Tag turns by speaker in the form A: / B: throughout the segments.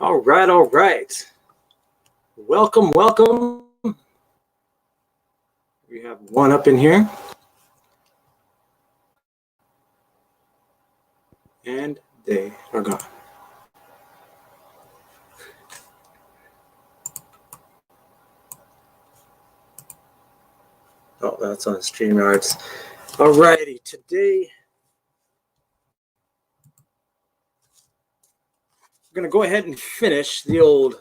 A: All right. Welcome. We have one up in here. And they are gone. Oh, that's on StreamYards. All righty. Today, we're going to go ahead and finish the old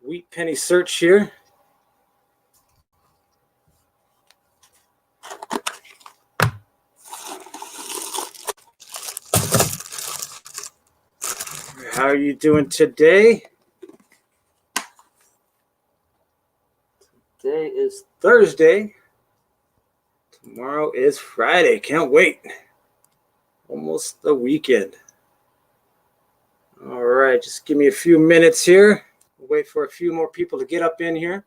A: wheat penny search here. How are you doing today? Today is Thursday. Tomorrow is Friday. Can't wait. Almost the weekend. All right, just give me a few minutes here. We'll wait for a few more people to get up in here.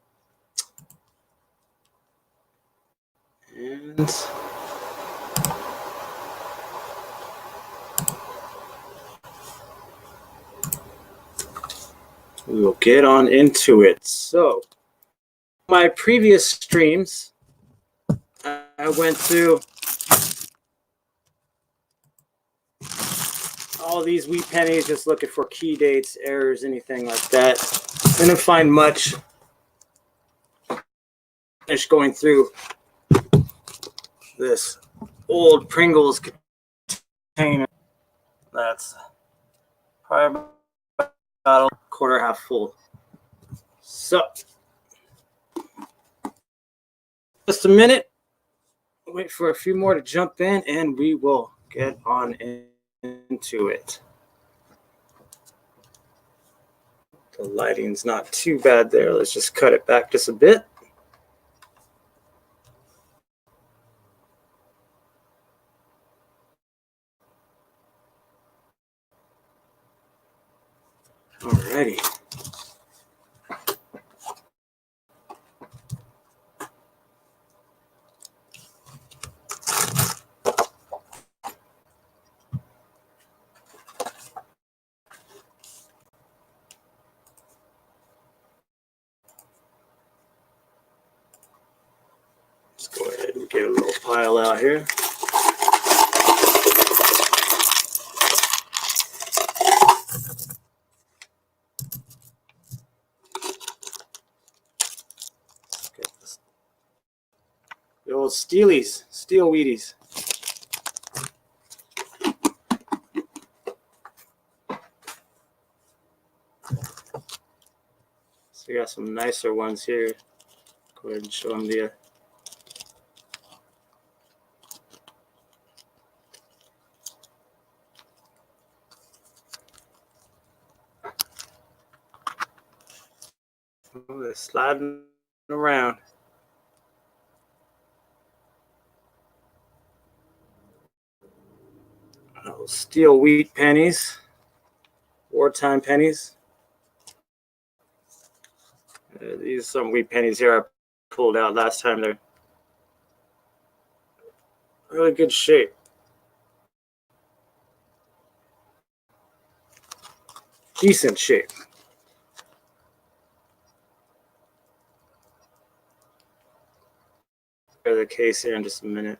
A: And we will get on into it. So, my previous streams, I went through all these wheat pennies, just looking for key dates, errors, anything like that. Didn't find much. Finished going through this old Pringles container. That's probably about a quarter half full. So, just a minute. Wait for a few more to jump in, and we will get on into it. The lighting's not too bad there. Let's just cut it back just a bit. Alrighty. Let's go ahead and get a little pile out here. The old Steelies, Steel Wheaties. So we got some nicer ones here. Go ahead and show them to you. Oh, they're sliding around. Oh, steel wheat pennies, wartime pennies. These are some wheat pennies here I pulled out last time. They're really good shape. Decent shape. The case here in just a minute.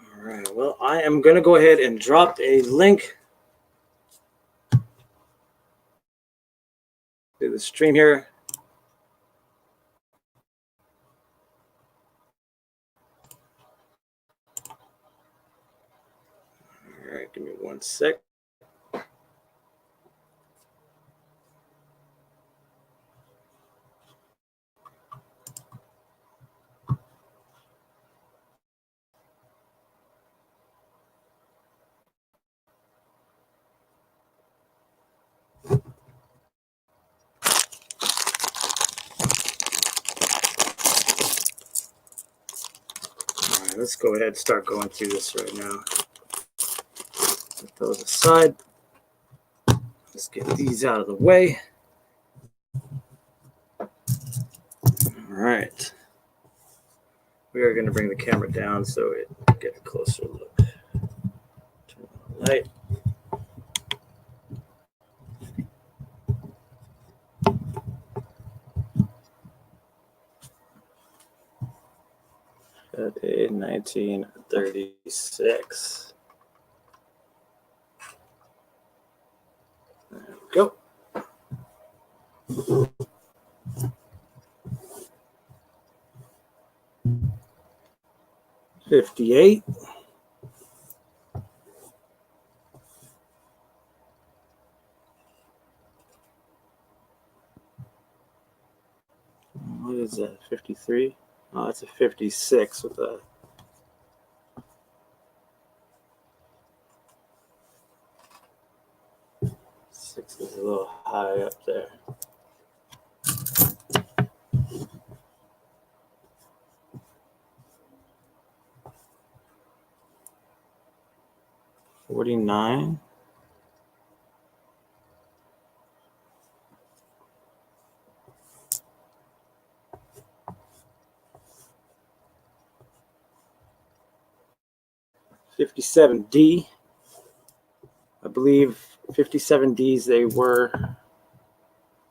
A: All right, well, I am going to go ahead and drop a link to the stream here. All right, give me one sec. Let's go ahead and start going through this right now. Put those aside. Let's get these out of the way. All right. We are going to bring the camera down so it get a closer look. Turn on the night. Day 1936. There we go. 58. What is that? 53? Oh, that's a 56 with a 6 is a little high up there. $49. $57D. I believe 57Ds, they were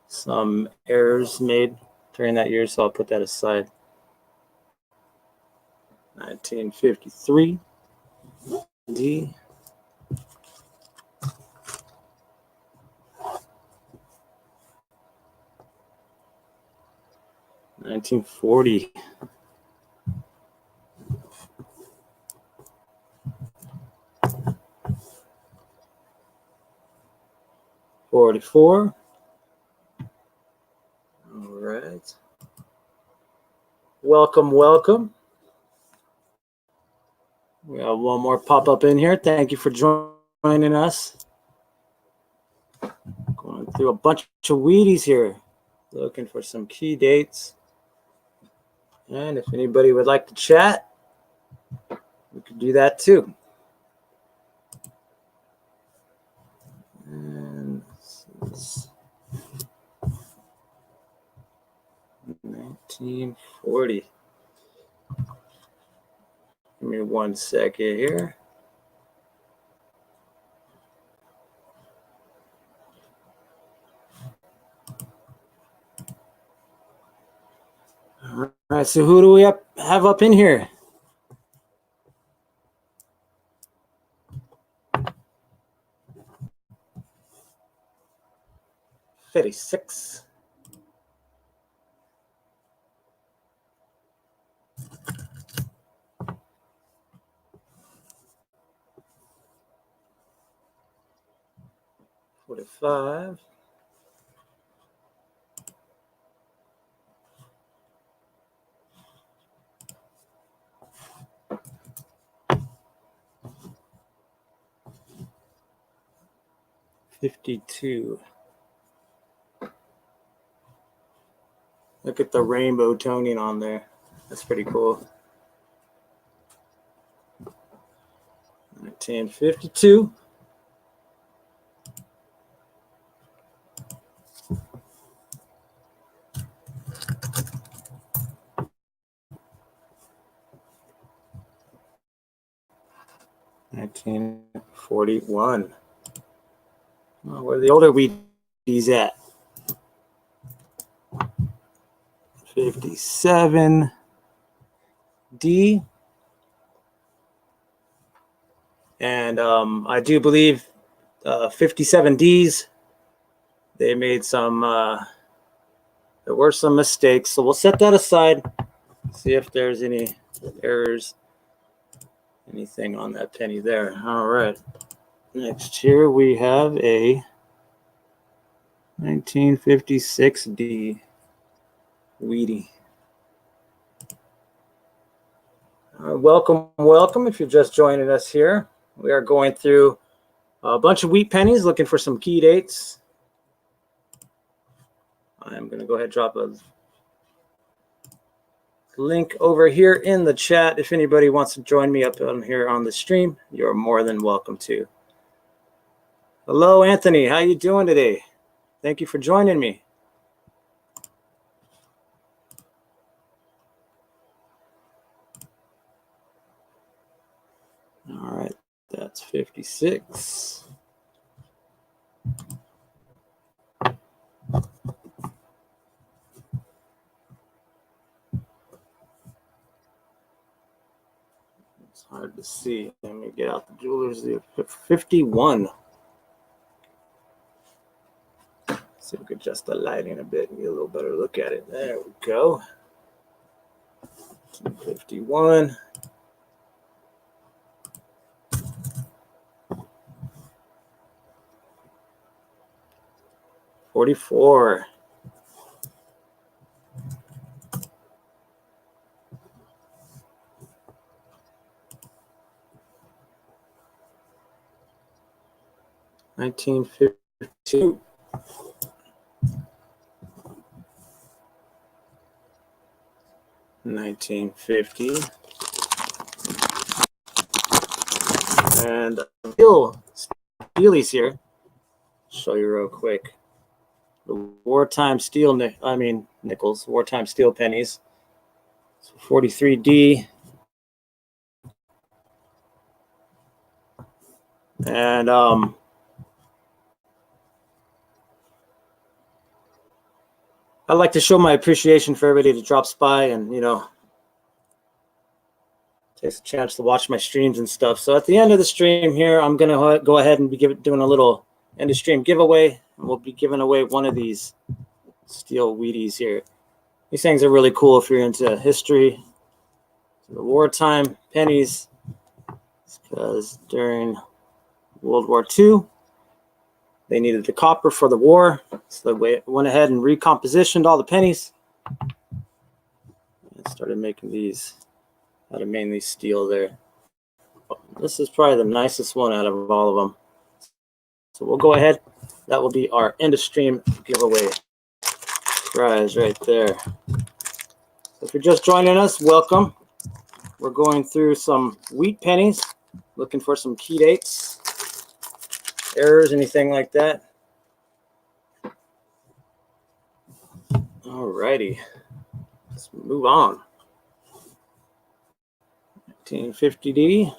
A: some errors made during that year, so I'll put that aside. 1953 D. 1940. $44. All right. Welcome, welcome. We have one more pop up in here. Thank you for joining us. Going through a bunch of Wheaties here, looking for some key dates. And if anybody would like to chat, we could do that too. And this is 1940. Give me 1 second here. All right, so who do we have up in here? $56. $45. $52. Look at the rainbow toning on there. That's pretty cool. 1952. $1941. Oh, where are the older Wheaties at? 57D. And I do believe 57Ds, they made some, there were some mistakes. So we'll set that aside, see if there's any errors, anything on that penny there. All right. Next here we have a 1956D Wheatie. Welcome, welcome. If you're just joining us here, we are going through a bunch of wheat pennies, looking for some key dates. I'm going to go ahead and drop a link over here in the chat. If anybody wants to join me up on here on the stream, you're more than welcome to. Hello, Anthony. How you doing today? Thank you for joining me. All right, that's That's 56. It's hard to see. Let me get out the jewelers. 51. See if we could adjust the lighting a bit and get a little better look at it. There we go. 51. $44. 1952. 1950. And Steely's here. Show you real quick. The wartime steel, nickels, wartime steel pennies. So 43D. And I'd like to show my appreciation for everybody that drops by and, takes a chance to watch my streams and stuff. So at the end of the stream here, I'm going to go ahead and be doing a little end of stream giveaway. And we'll be giving away one of these steel Wheaties here. These things are really cool if you're into history. So the wartime pennies, because during World War II, they needed the copper for the war. So they went ahead and recompositioned all the pennies and started making these out of mainly steel there. This is probably the nicest one out of all of them. So we'll go ahead. That will be our end of stream giveaway prize right there. So if you're just joining us, welcome. We're going through some wheat pennies, looking for some key dates, errors, anything like that. All righty. Let's move on. 1950D.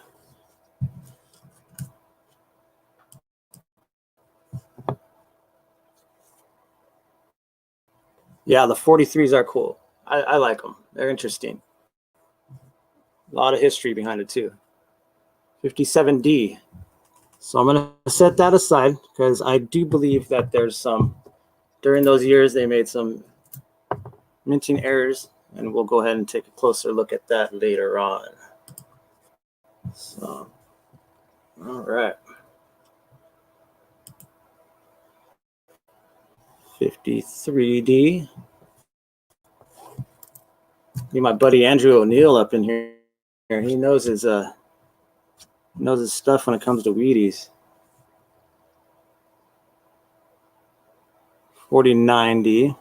A: Yeah, the 43s are cool. I like them. They're interesting. A lot of history behind it too. 57D. So I'm going to set that aside because I do believe that there's some, during those years, they made some minting errors, and we'll go ahead and take a closer look at that later on. So, all right. 53D. Need my buddy Andrew O'Neill up in here. He knows his stuff when it comes to Wheaties. 49D.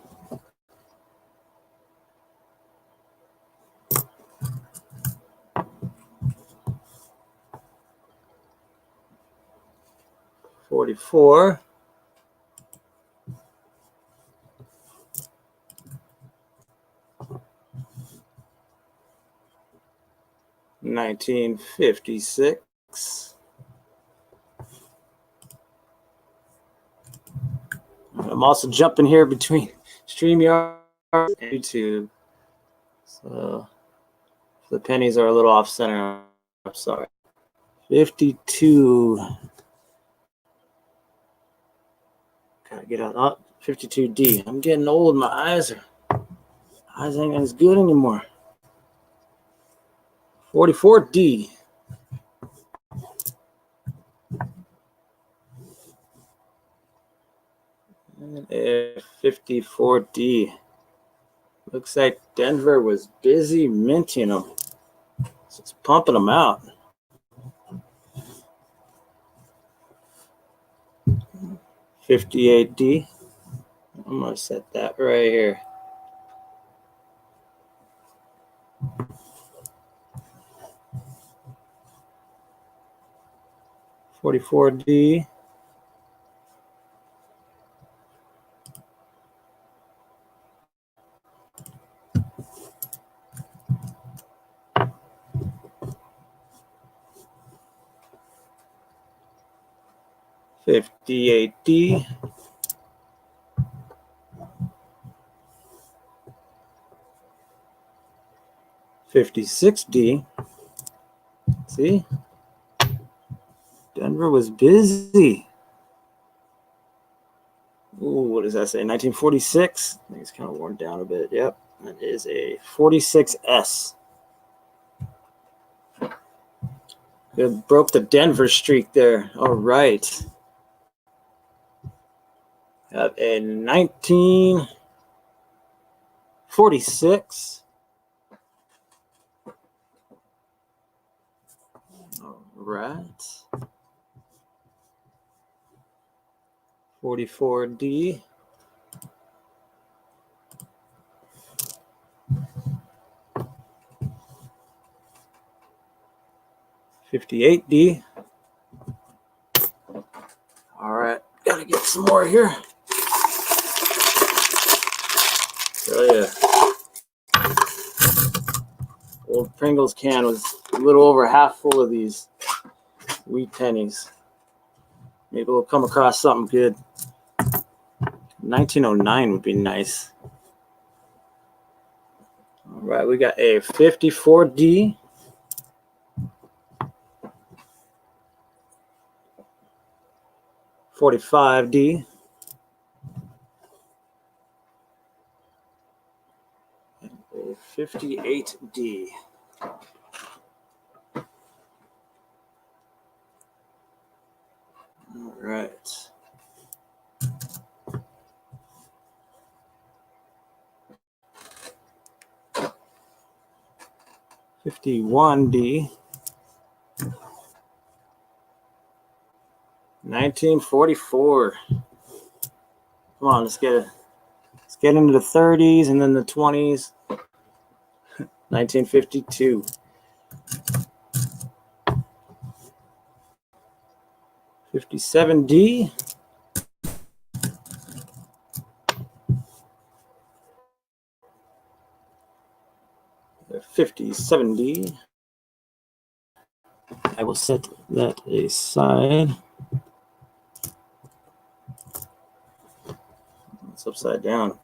A: $44. 1956. I'm also jumping here between StreamYard and YouTube. So the pennies are a little off center. I'm sorry. 52. Gotta get out. Oh, 52D. I'm getting old. My eyes ain't as good anymore. 44D. 54D. Looks like Denver was busy minting them. So it's pumping them out. 58D. I'm going to set that right here. $44D. 58D. 56D. See? Denver was busy. Ooh, what does that say? 1946? I think it's kind of worn down a bit. Yep. That is a 46S. It broke the Denver streak there. All right. Have a 1946. All right. 44D. 58D. All right. Gotta get some more here. Tell ya. Old Pringles can was a little over half full of these wheat pennies. Maybe we'll come across something good. 1909 would be nice. All right, we got a 54D. 45D. And a 58D. All right. $51D. 1944. Come on, let's get into the 30s and then the 20s. 1952. 57D. 57D. I will set that aside. It's upside down.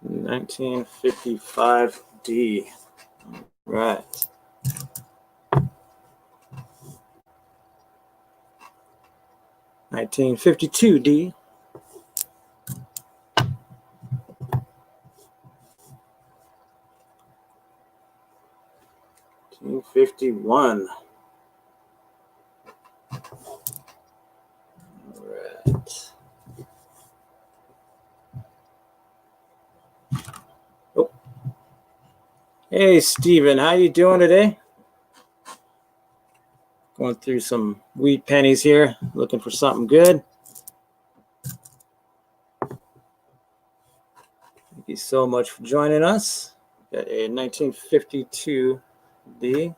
A: 1955D. Right. $1952D. 1951. All right. Oh. Hey, Steven, how you doing today? Going through some wheat pennies here, looking for something good. Thank you so much for joining us. Got a 1952D.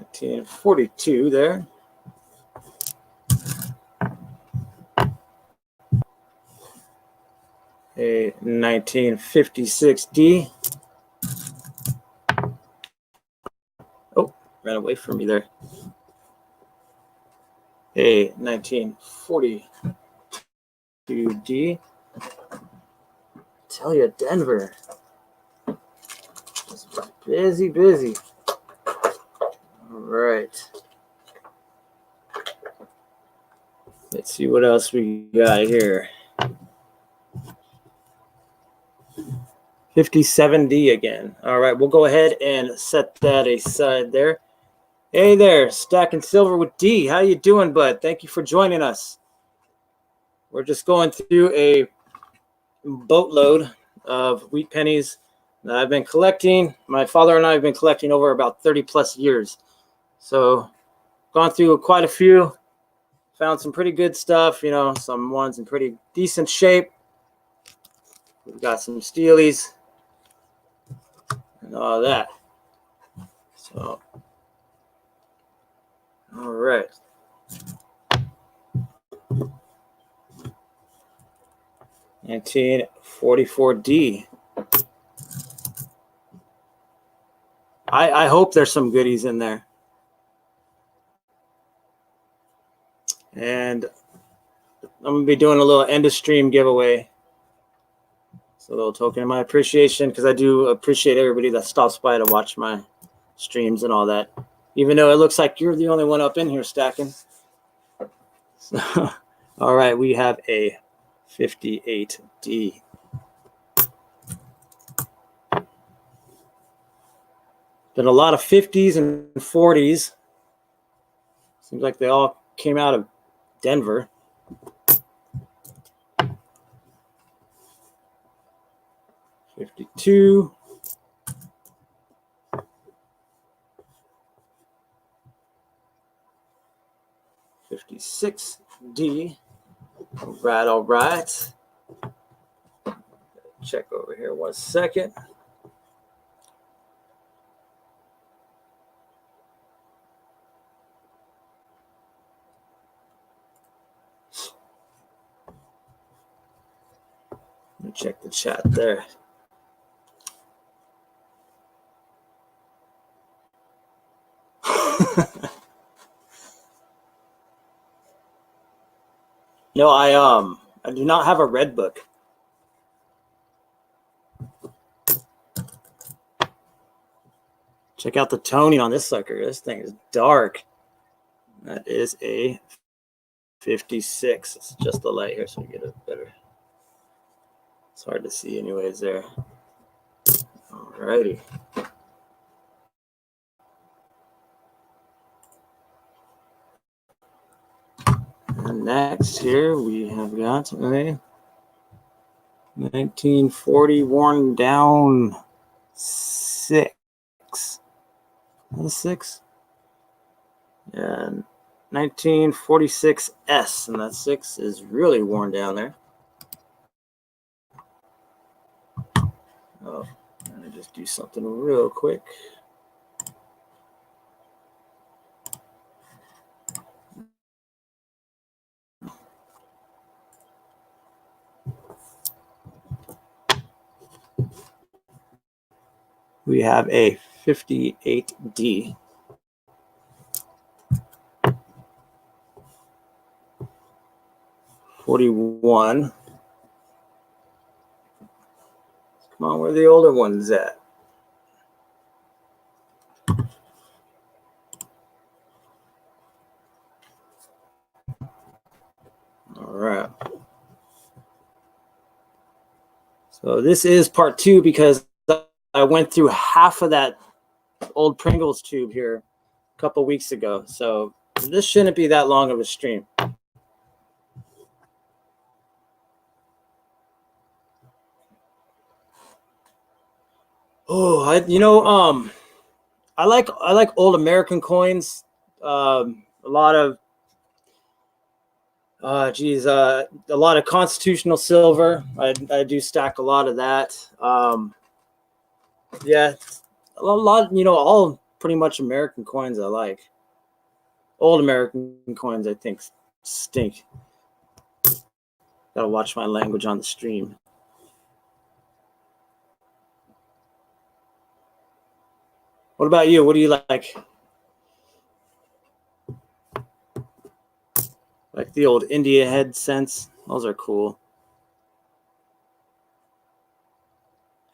A: $1942 there. A 1956D. Oh, ran away from me there. A 1942D. Tell you, Denver. Just busy. All right. Let's see what else we got here. 57D again. All right, we'll go ahead and set that aside there. Hey there, Stacking Silver with D. How you doing, bud? Thank you for joining us. We're just going through a boatload of wheat pennies that I've been collecting. My father and I have been collecting over about 30 plus years. So gone through quite a few, found some pretty good stuff, you know, some ones in pretty decent shape. We've got some steelies and all that. So, all right. 1944D. I hope there's some goodies in there. And I'm going to be doing a little end of stream giveaway. It's a little token of my appreciation, because I do appreciate everybody that stops by to watch my streams and all that. Even though it looks like you're the only one up in here stacking. So, all right, we have a 58D. Been a lot of 50s and 40s. Seems like they all came out of Denver. $52. $56D. All right. Check over here 1 second. Let me check the chat there. No, I do not have a red book. Check out the toning on this sucker. This thing is dark. That is a 56. It's just the light here, so we get it better. It's hard to see anyways there. Alrighty. And next here we have got a 1940 worn down 6. Not a 6? And 1946S, and that 6 is really worn down there. Oh, let me just do something real quick. We have a 58D. $41. Come on, where are the older ones at? All right. So this is part 2, because I went through half of that old Pringles tube here a couple weeks ago. So this shouldn't be that long of a stream. Oh, I like old American coins. A lot of a lot of constitutional silver. I do stack a lot of that. Yeah, a lot, all pretty much American coins I like. Old American coins, I think, stink. Gotta watch my language on the stream. What about you? What do you like? Like the old India head cents. Those are cool.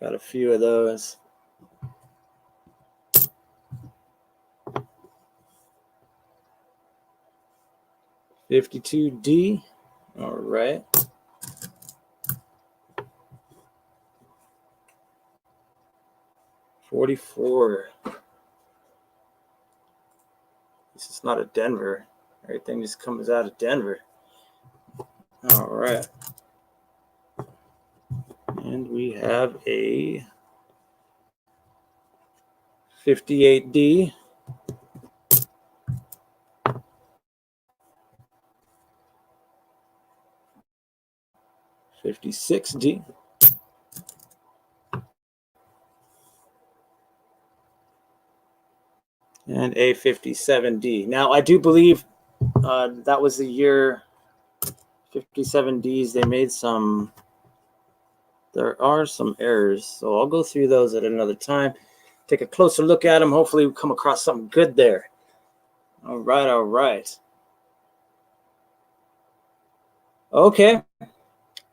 A: Got a few of those. $52D. All right. $44. This is not a Denver. Everything just comes out of Denver. All right. And we have a 58D. $56D. And a 57D. Now, I do believe that was the year 57Ds. They made some there are some errors, so I'll go through those at another time. Take a closer look at them. Hopefully we come across something good there. All right, all right. Okay.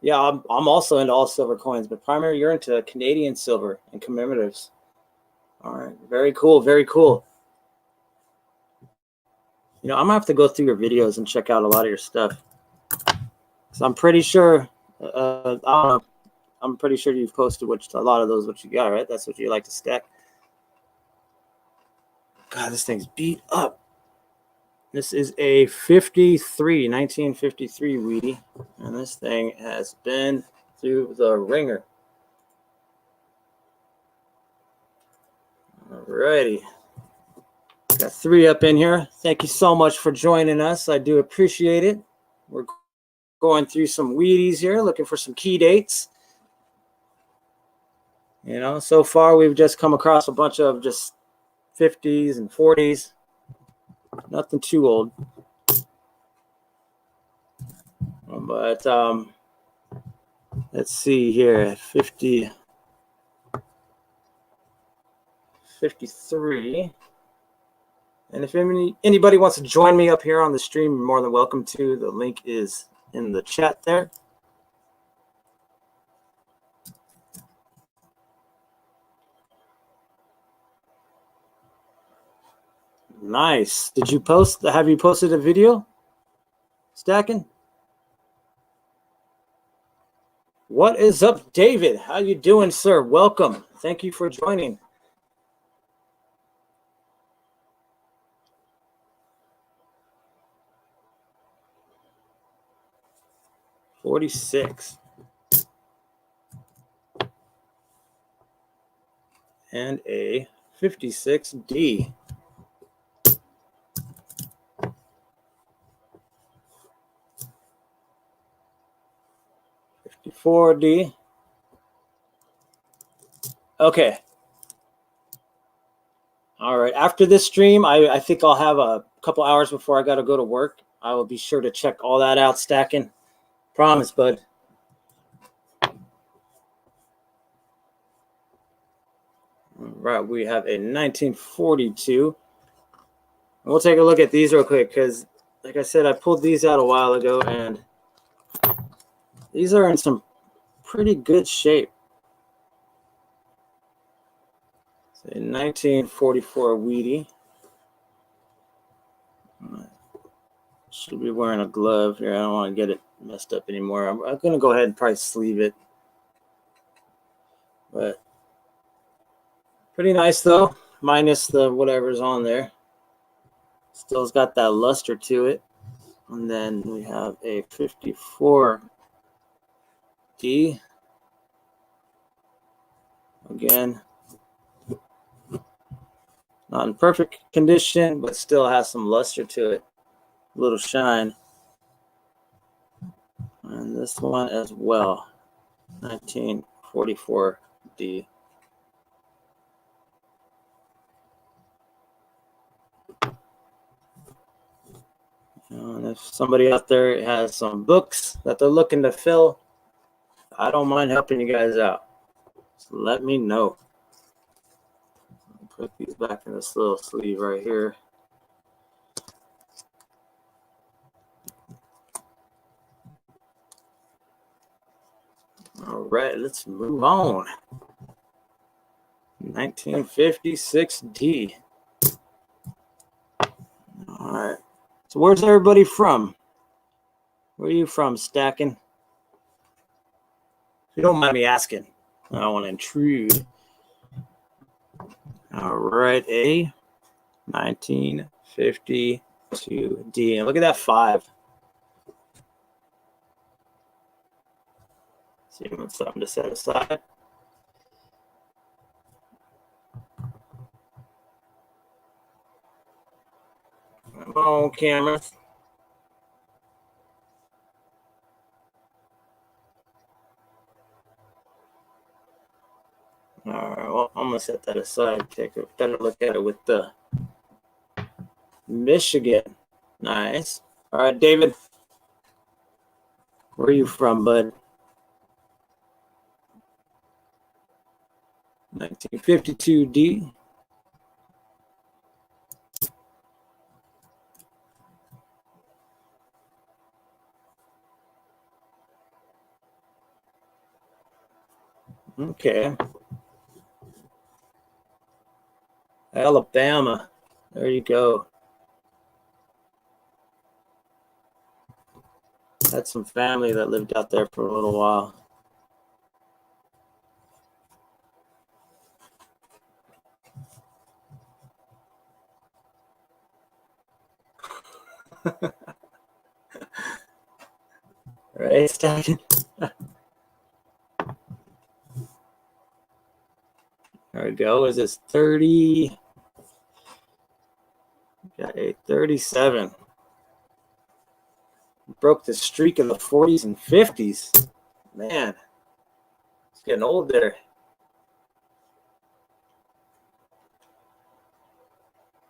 A: Yeah, I'm also into all silver coins, but primarily you're into Canadian silver and commemoratives. All right, very cool, very cool. You know, I'm gonna have to go through your videos and check out a lot of your stuff. So I'm pretty sure, I don't know, I'm pretty sure you've posted a lot of those what you got, right? That's what you like to stack. God, this thing's beat up. This is a 1953 Wheatie, and this thing has been through the ringer. Alrighty. Got 3 up in here. Thank you so much for joining us. I do appreciate it. We're going through some Wheaties here, looking for some key dates. You know, so far we've just come across a bunch of just 50s and 40s. Nothing too old. But let's see here. 53. And if anybody wants to join me up here on the stream, you're more than welcome to. The link is in the chat there. Nice. Have you posted a video stacking? What is up, David? How you doing, sir? Welcome. Thank you for joining. $46. And a 56D. 54D. Okay. All right. After this stream, I think I'll have a couple hours before I got to go to work. I will be sure to check all that out, stacking. Promise, bud. All right. We have a 1942. We'll take a look at these real quick because, like I said, I pulled these out a while ago, and these are in some pretty good shape. It's a 1944 Wheatie. Should be wearing a glove here. I don't want to get it messed up anymore. I'm going to go ahead and probably sleeve it. But pretty nice, though, minus the whatever's on there. Still's got that luster to it. And then we have a 54D. Again, not in perfect condition, but still has some luster to it. A little shine. And this one as well, 1944D. And if somebody out there has some books that they're looking to fill, I don't mind helping you guys out. So let me know. I'll put these back in this little sleeve right here. All right, let's move on. 1956D. All right. So where's everybody from? Where are you from, stacking? If you don't mind me asking, I don't want to intrude. All right, a 1952D. And look at that 5. See what's something to set aside. Come on, camera. All right, well, I'm going to set that aside. Take a better look at it with the Michigan. Nice. All right, David. Where are you from, bud? 1952 D. Okay. Alabama. There you go. Had some family that lived out there for a little while. Right, stacking. There we go. Is this 30? Got a 37. Broke the streak of the 40s and 50s. Man, it's getting old there.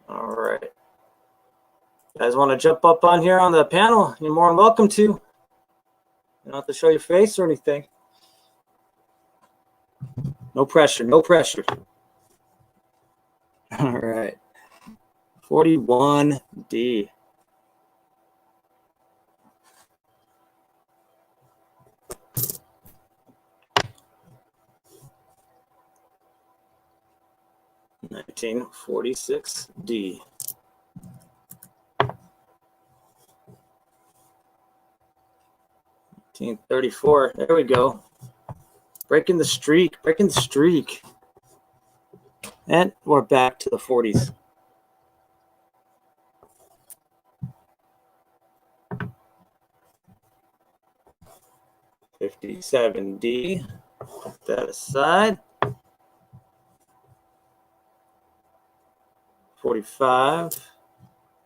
A: All right. You guys want to jump up on here on the panel? You're more than welcome to. You don't have to show your face or anything. No pressure, no pressure. All right. 41D. $19.46D. 1934. There we go. Breaking the streak. Breaking the streak. And we're back to the 40s. $57D. Put that aside. 45.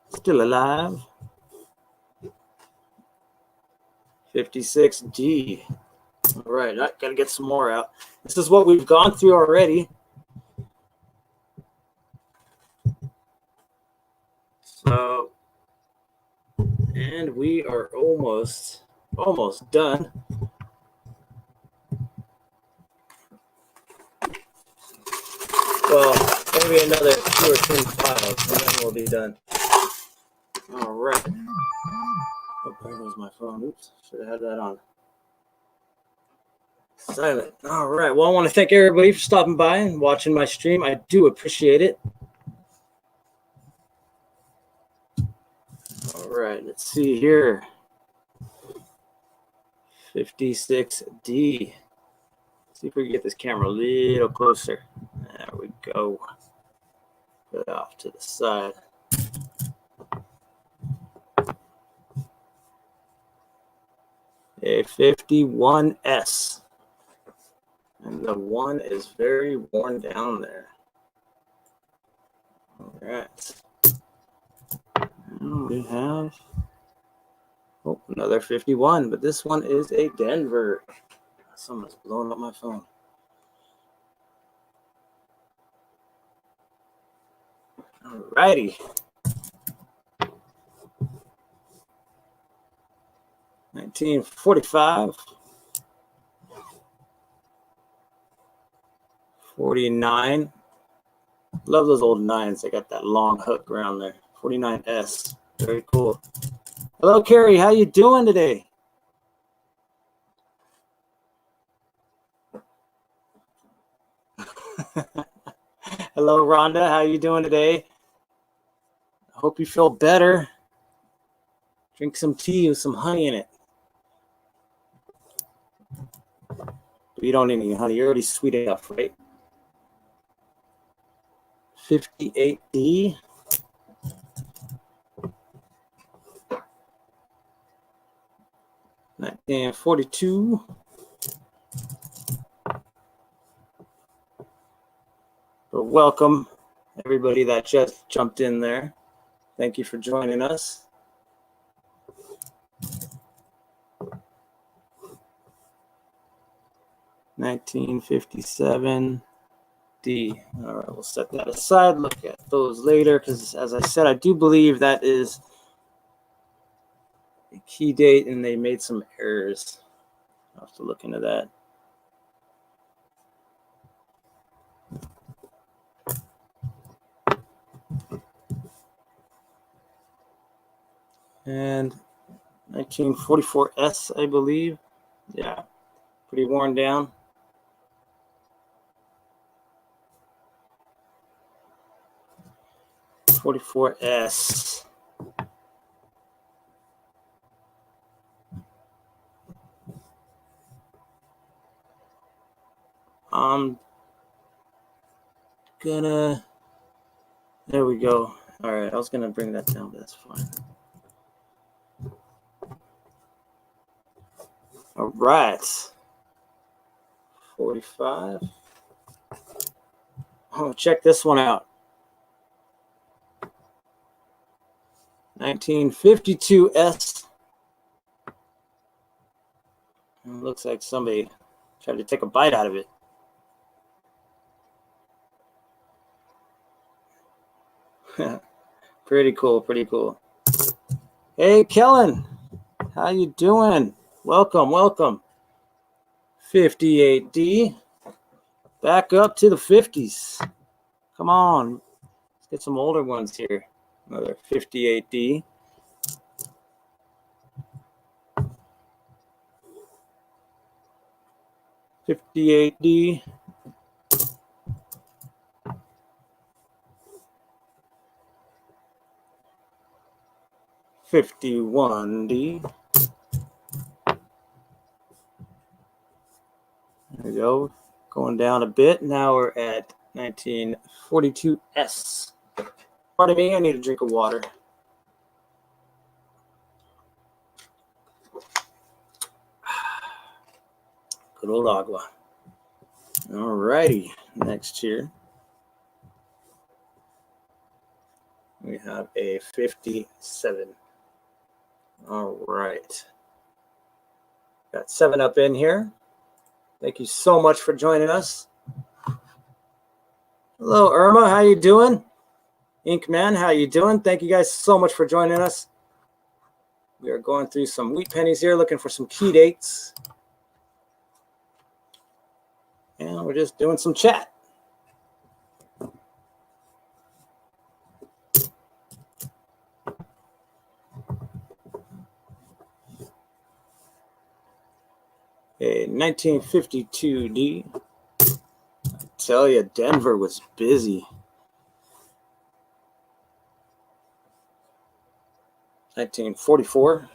A: Still alive. 56D. All right, I gotta get some more out. This is what we've gone through already. So, and we are almost done. Well, maybe another 2 or 3 files, and then we'll be done. All right. Oh, there goes my phone. Oops, should have had that on silent. All right. Well, I want to thank everybody for stopping by and watching my stream. I do appreciate it. All right. Let's see here. 56D. See if we can get this camera a little closer. There we go. Put it off to the side. A 51S. And the 1 is very worn down there. All right. And we have another 51, but this one is a Denver. Someone's blowing up my phone. All righty. 1945. 49. Love those old 9s. They got that long hook around there. 49S. Very cool. Hello, Carrie. How you doing today? Hello, Rhonda. How you doing today? I hope you feel better. Drink some tea with some honey in it. You don't need any honey. You're already sweet enough, right? 58D. 1942. But welcome, everybody that just jumped in there. Thank you for joining us. $19.57D. All right, we'll set that aside. Look at those later because, as I said, I do believe that is a key date, and they made some errors. I'll have to look into that. And 1944S, I believe. Yeah, pretty worn down. '44S. I'm gonna. There we go. All right, I was gonna bring that down, but that's fine. All right. 45. Oh, check this one out. 1952S. It looks like somebody tried to take a bite out of it. Pretty cool, pretty cool. Hey, Kellen, how you doing? Welcome, welcome. 58D. Back up to the 50s. Come on. Let's get some older ones here. Another 58D. '58D. '51D. There we go. Going down a bit. Now we're at 1942S. Pardon me, I need a drink of water. Good old agua. All righty. Next here, we have a 57. All right. Got 7-Up in here. Thank you so much for joining us. Hello, Irma. How you doing? Inkman, how you doing? Thank you guys so much for joining us. We are going through some wheat pennies here, looking for some key dates. And we're just doing some chat. A 1952D. I tell you, Denver was busy. 1944.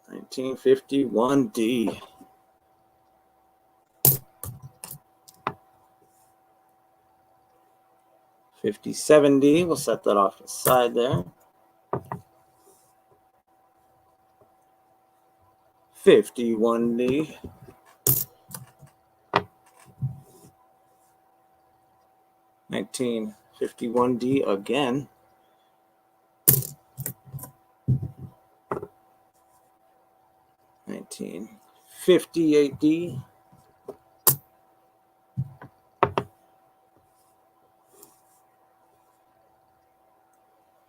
A: 1951D. '57D. We'll set that off to the side there. 51D. 1951D again. 1958D.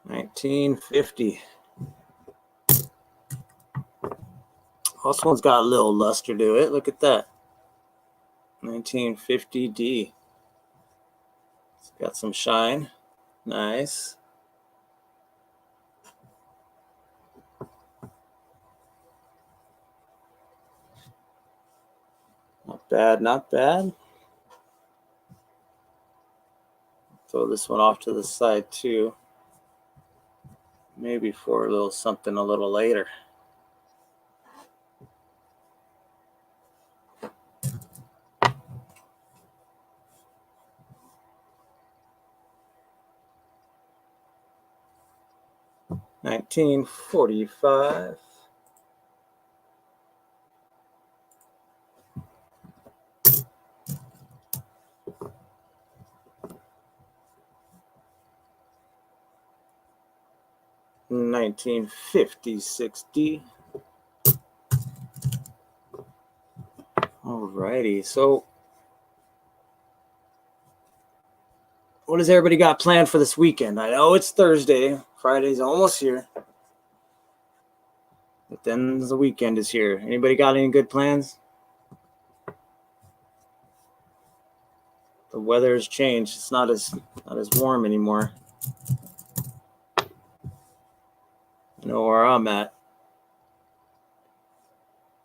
A: 1950. This one's got a little luster to it. Look at that. 1950D. It's got some shine. Nice. Not bad, not bad. Throw this one off to the side too. Maybe for a little something a little later. $19.45. $19.56D. Alrighty, so what does everybody got planned for this weekend? I know it's Thursday. Friday's almost here. But then the weekend is here. Anybody got any good plans? The weather has changed. It's not as warm anymore. You know where I'm at.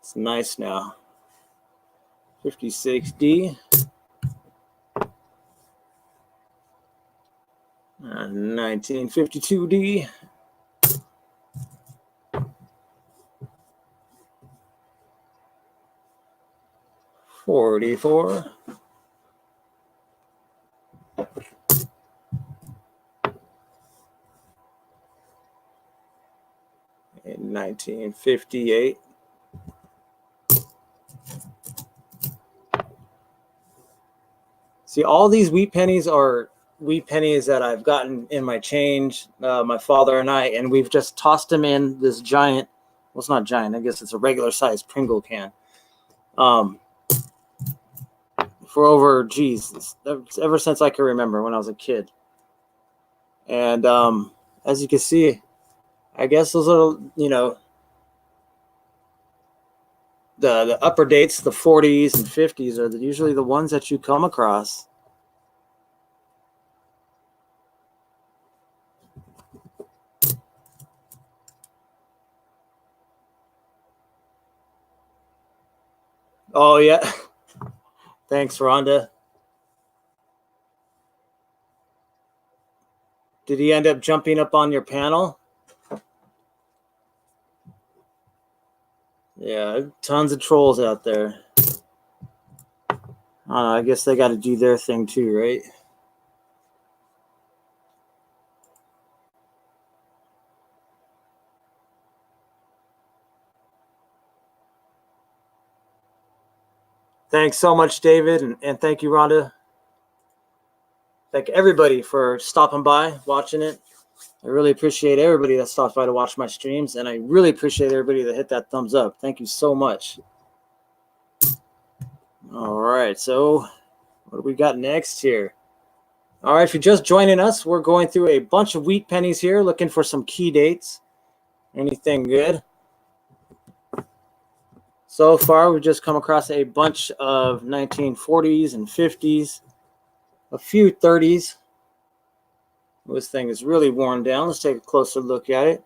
A: It's nice now. 56D. 1952D. 44. In 1958. See, all these wheat pennies are wheat pennies that I've gotten in my change, my father and I, and we've just tossed them in this giant, well, it's not giant, I guess it's a regular sized Pringle can. For over, ever since I can remember when I was a kid. And as you can see, I guess those are, the upper dates, the 40s and 50s are usually the ones that you come across. Oh, yeah. Thanks, Rhonda. Did he end up jumping up on your panel? Yeah, tons of trolls out there. I guess they got to do their thing too, right? Thanks so much, David, and thank you, Rhonda. Thank everybody for stopping by, watching it. I really appreciate everybody that stops by to watch my streams, and I really appreciate everybody that hit that thumbs up. Thank you so much. All right, so what do we got next here? All right, if you're just joining us, we're going through a bunch of wheat pennies here, looking for some key dates. Anything good? So far, we've just come across a bunch of 1940s and 50s, a few 30s. This thing is really worn down. Let's take a closer look at it.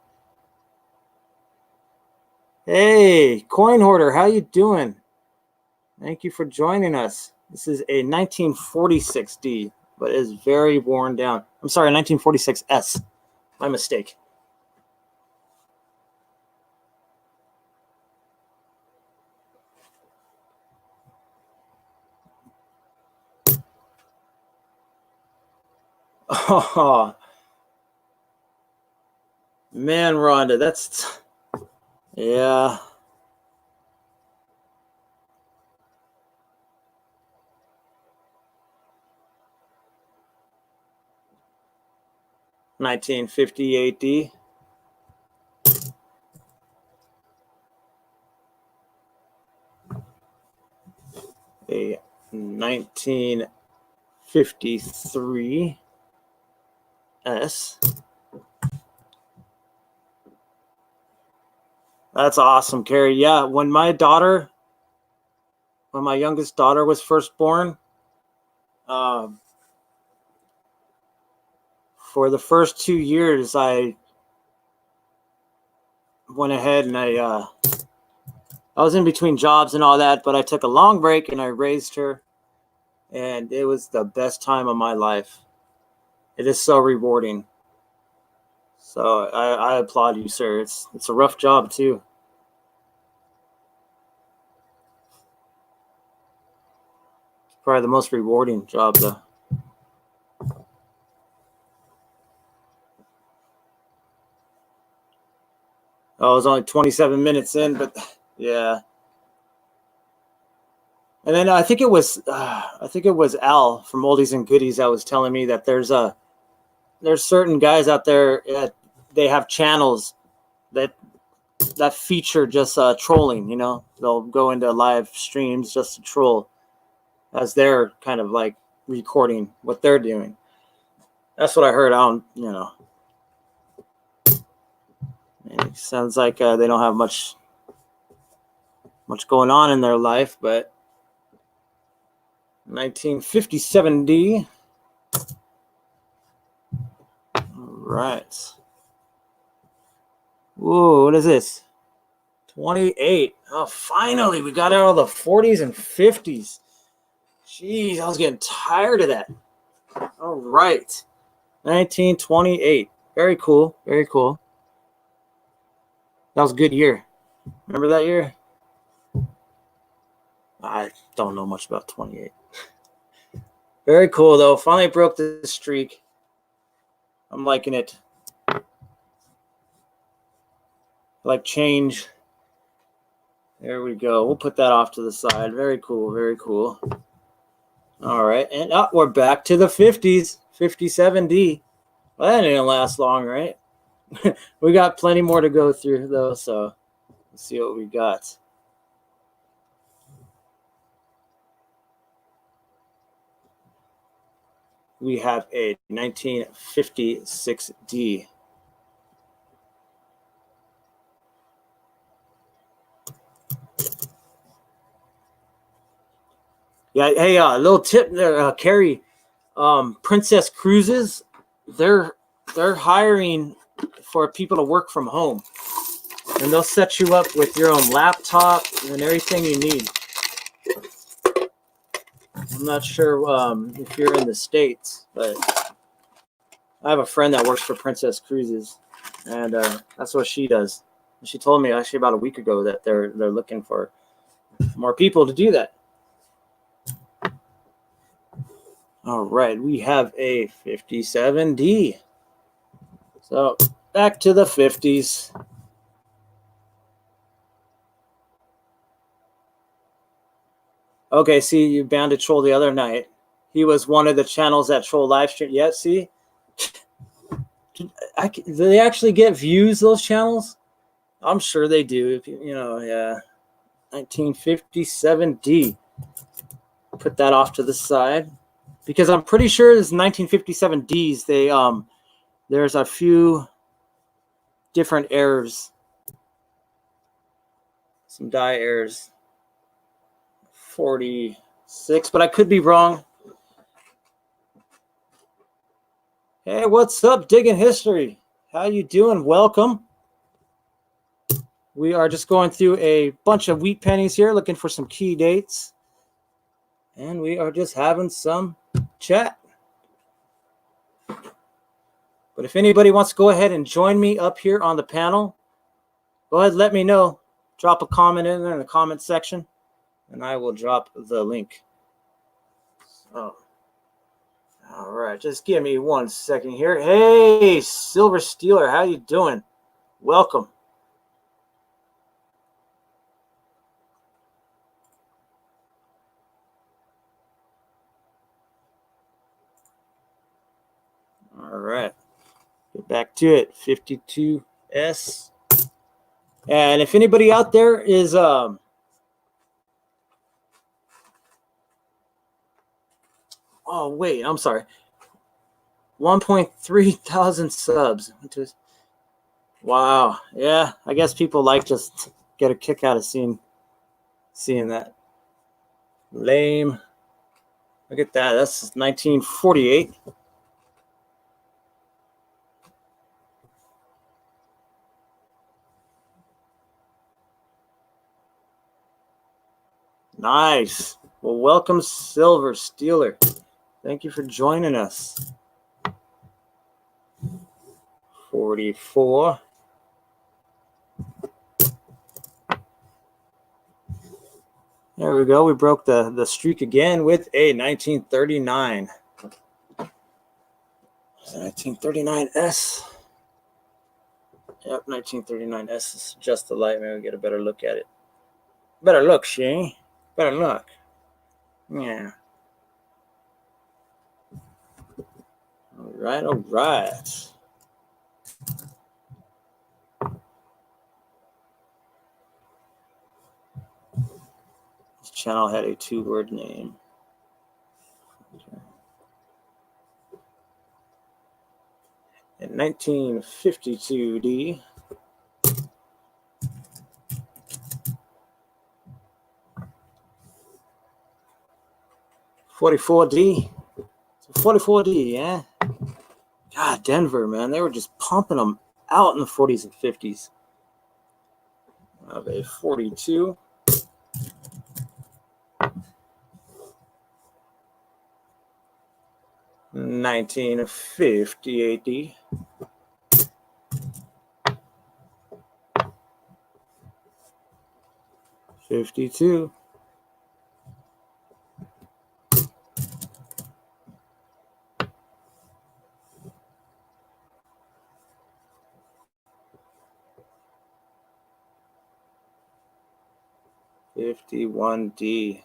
A: Hey, Coin Hoarder, how you doing? Thank you for joining us. This is a 1946D, but it is very worn down. I'm sorry, 1946S. My mistake. Oh, man, Rhonda, that's... Yeah. $1958D. A 1953 S. That's awesome, Carrie. Yeah, when my youngest daughter was first born, for the first 2 years, I went ahead and I was in between jobs and all that, but I took a long break and I raised her, and it was the best time of my life. It is so rewarding. So I applaud you, sir. It's a rough job too. It's probably the most rewarding job though. Oh, it was only 27 minutes in, but yeah. And then I think it was Al from Oldies and Goodies that was telling me that there's certain guys out there that they have channels that feature just trolling. They'll go into live streams just to troll, as they're kind of like recording what they're doing. That's what I heard. It sounds like they don't have much going on in their life, but 1957D. All right. Whoa, what is this? 28. Oh, finally, we got out all the 40s and 50s. Jeez, I was getting tired of that. All right. 1928. Very cool. Very cool. That was a good year. Remember that year? I don't know much about 28. Very cool, though. Finally broke the streak. I'm liking it. I like change. There we go. We'll put that off to the side. Very cool. Very cool. All right. And we're back to the 50s. 57D. Well, that didn't last long, right? We got plenty more to go through, though. So let's see what we got. We have a 1956D. Yeah, hey, a little tip there, Carrie. Princess Cruises, they're hiring for people to work from home, and they'll set you up with your own laptop and everything you need. I'm not sure if you're in the States, but I have a friend that works for Princess Cruises, and that's what she does. She told me actually about a week ago that they're looking for more people to do that. All right, we have a 57D. So back to the 50s. Okay, see, you banded Troll the other night. He was one of the channels that Troll live stream. Yeah, see? Do they actually get views, those channels? I'm sure they do. Yeah. 1957D. Put that off to the side. Because I'm pretty sure this 1957Ds, there's a few different errors. Some die errors. 46, but I could be wrong. Hey, what's up, Digging History? How you doing? Welcome. We are just going through a bunch of wheat pennies here, looking for some key dates. And we are just having some chat. But if anybody wants to go ahead and join me up here on the panel, go ahead and let me know. Drop a comment in there in the comment section, and I will drop the link. So, all right, just give me 1 second here. Hey, Silver Steeler, how you doing? Welcome. All right, get back to it. 52S. And if anybody out there is oh wait, I'm sorry. 1.3 thousand subs. Wow. Yeah, I guess people like just get a kick out of seeing that. Lame. Look at that. That's 1948. Nice. Well, welcome, Silver Steeler. Thank you for joining us. 44. There we go. We broke the streak again with a 1939. 1939S. Yep, 1939S is just the light. Maybe we get a better look at it. Better look, Shane. Better look. Yeah. All right, all right. This channel had a 2-word name. Okay. In 1952D. 44D. 44D, yeah. God, Denver, man, they were just pumping them out in the 40s and 50s. Of a 42. $19.50 AD. $52. $51D.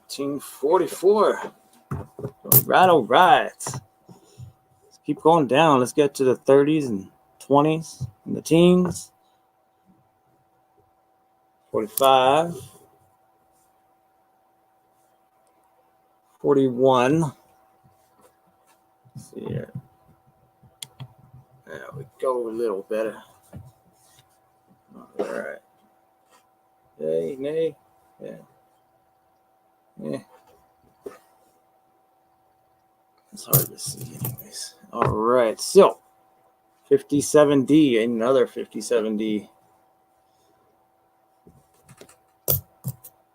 A: $19.44. All right. Let's keep going down. Let's get to the 30s and 20s and the teens. 45. 41. Let's see here. There we go, a little better. All right. Yay, nay. Yeah. Yeah. It's hard to see anyways. All right. So 57D, another 57D.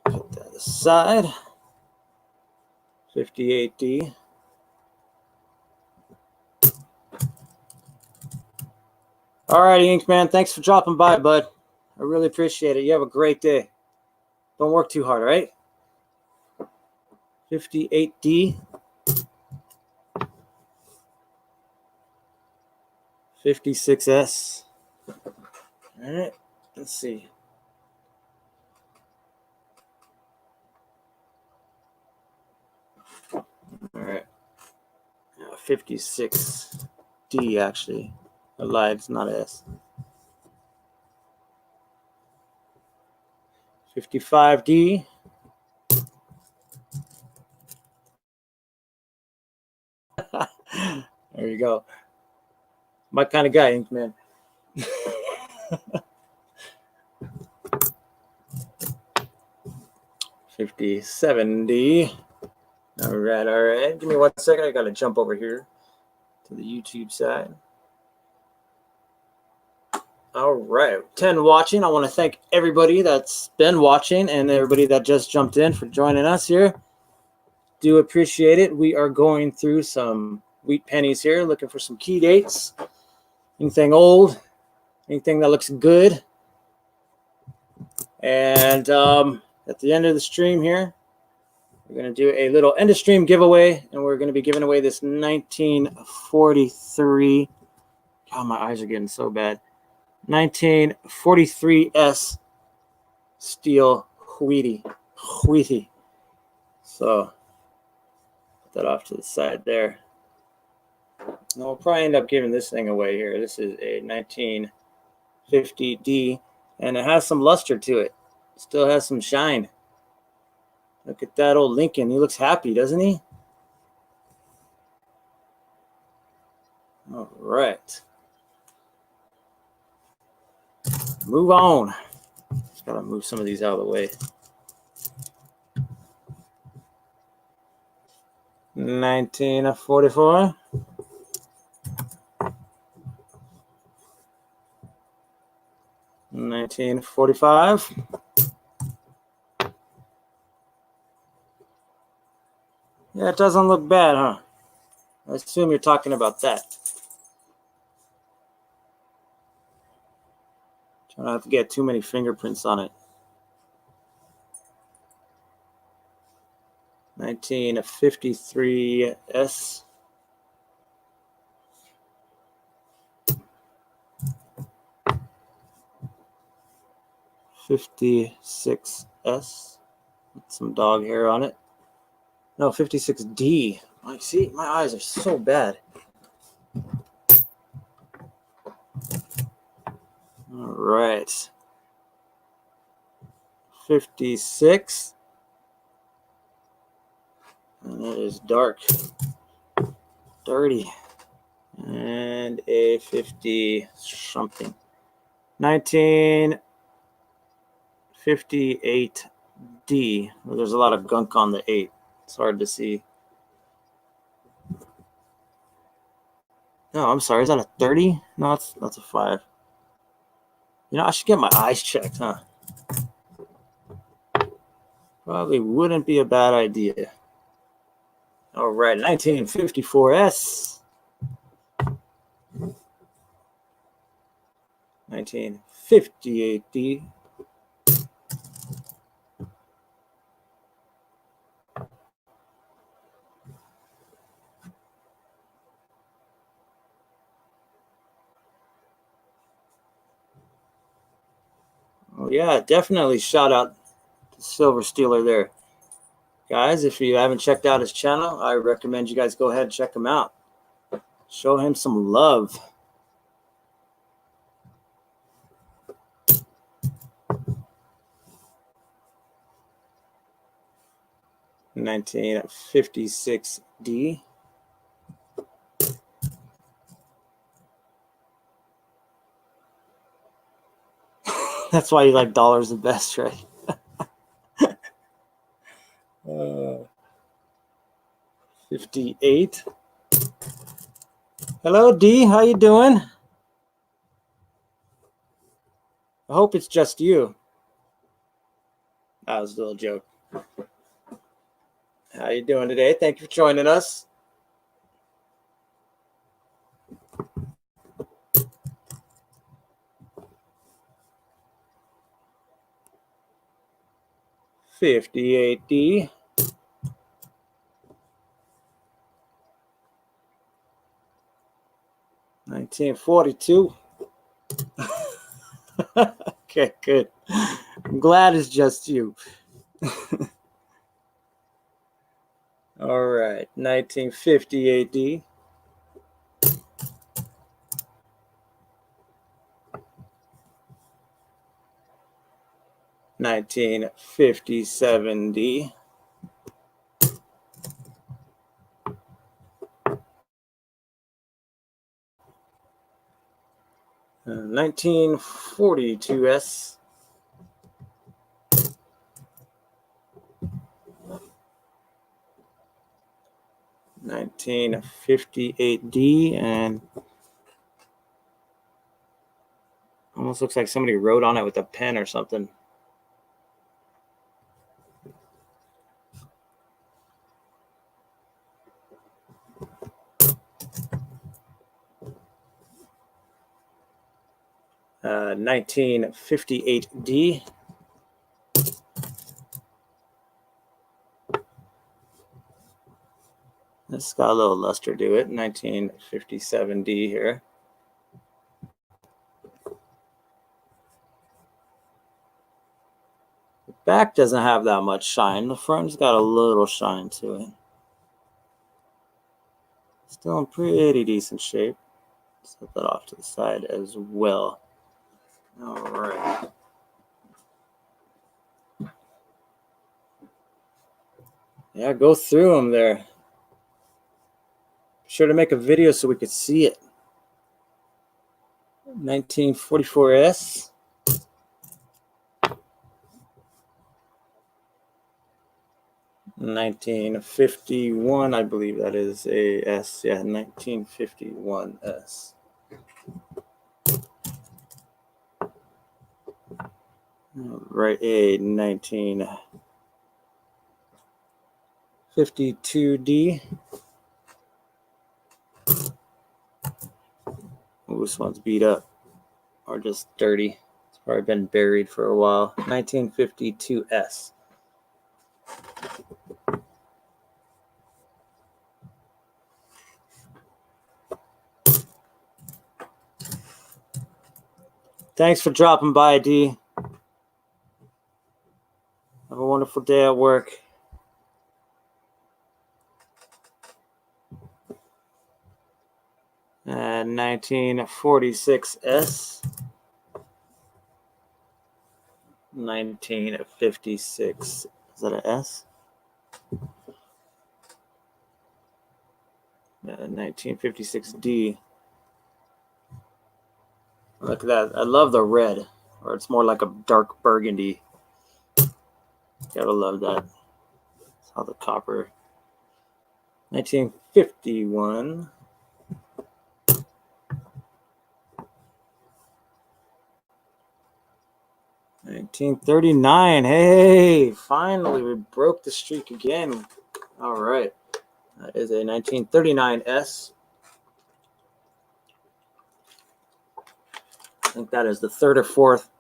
A: Put that aside. 58D. All righty, Inkman. Thanks for dropping by, bud. I really appreciate it. You have a great day. Don't work too hard, all right? 58D. 56S. All right. Let's see. All right. 56D, actually. I lied. It's not S. 55D. There you go. My kind of guy, Inkman. 57D. All right. Give me 1 second. I got to jump over here to the YouTube side. All right. 10 watching. I want to thank everybody that's been watching and everybody that just jumped in for joining us here. Do appreciate it. We are going through some wheat pennies here, looking for some key dates. Anything old, anything that looks good. And at the end of the stream here, we're going to do a little end of stream giveaway, and we're going to be giving away this 1943. God, my eyes are getting so bad. 1943S steel wheatie. So put that off to the side there. And we'll probably end up giving this thing away here. This is a 1950D, and it has some luster to it. Still has some shine. Look at that old Lincoln. He looks happy, doesn't he? All right. Move on. Just gotta move some of these out of the way. 1944. 1945. Yeah, it doesn't look bad, huh? I assume you're talking about that. Try not to get too many fingerprints on it. 1953S. $56S. Some dog hair on it. No, $56D. Like, see, my eyes are so bad. All right. 56. And it is dark. Dirty. And a 50 something. 1958D. Well, there's a lot of gunk on the 8. It's hard to see. No, I'm sorry. Is that a 30? No, that's a 5. You know, I should get my eyes checked, huh? Probably wouldn't be a bad idea. All right, 1954S. 1958D. Oh, yeah, definitely shout out to Silver Stealer there. Guys, if you haven't checked out his channel, I recommend you guys go ahead and check him out. Show him some love. $19.56D. That's why you like dollars the best, right? 58. Hello, D. How you doing? I hope it's just you. That was a little joke. How you doing today? Thank you for joining us. $58D. $19.42. Okay, good. I'm glad it's just you. All right, $19.58D. $19.57D. $19.42S. $19.58D, and almost looks like somebody wrote on it with a pen or something. $19.58D. This got a little luster to it. $19.57D here. The back doesn't have that much shine. The front's got a little shine to it. Still in pretty decent shape. Set that off to the side as well. All right. Yeah, go through them there. Be sure to make a video so we could see it. 1944S. $19.51, I believe that is a S. Yeah, $19.51S. Right, a $19.52D. Oh, this one's beat up or just dirty. It's probably been buried for a while. $19.52S. Thanks for dropping by, D. Have a wonderful day at work. And 1946S. 1956. Is that an S? 1956D. Look at that. I love the red, or it's more like a dark burgundy. Gotta love that. That's how the copper. 1951. 1939. Hey, finally we broke the streak again. All right. That is a 1939 S. I think that is the third or fourth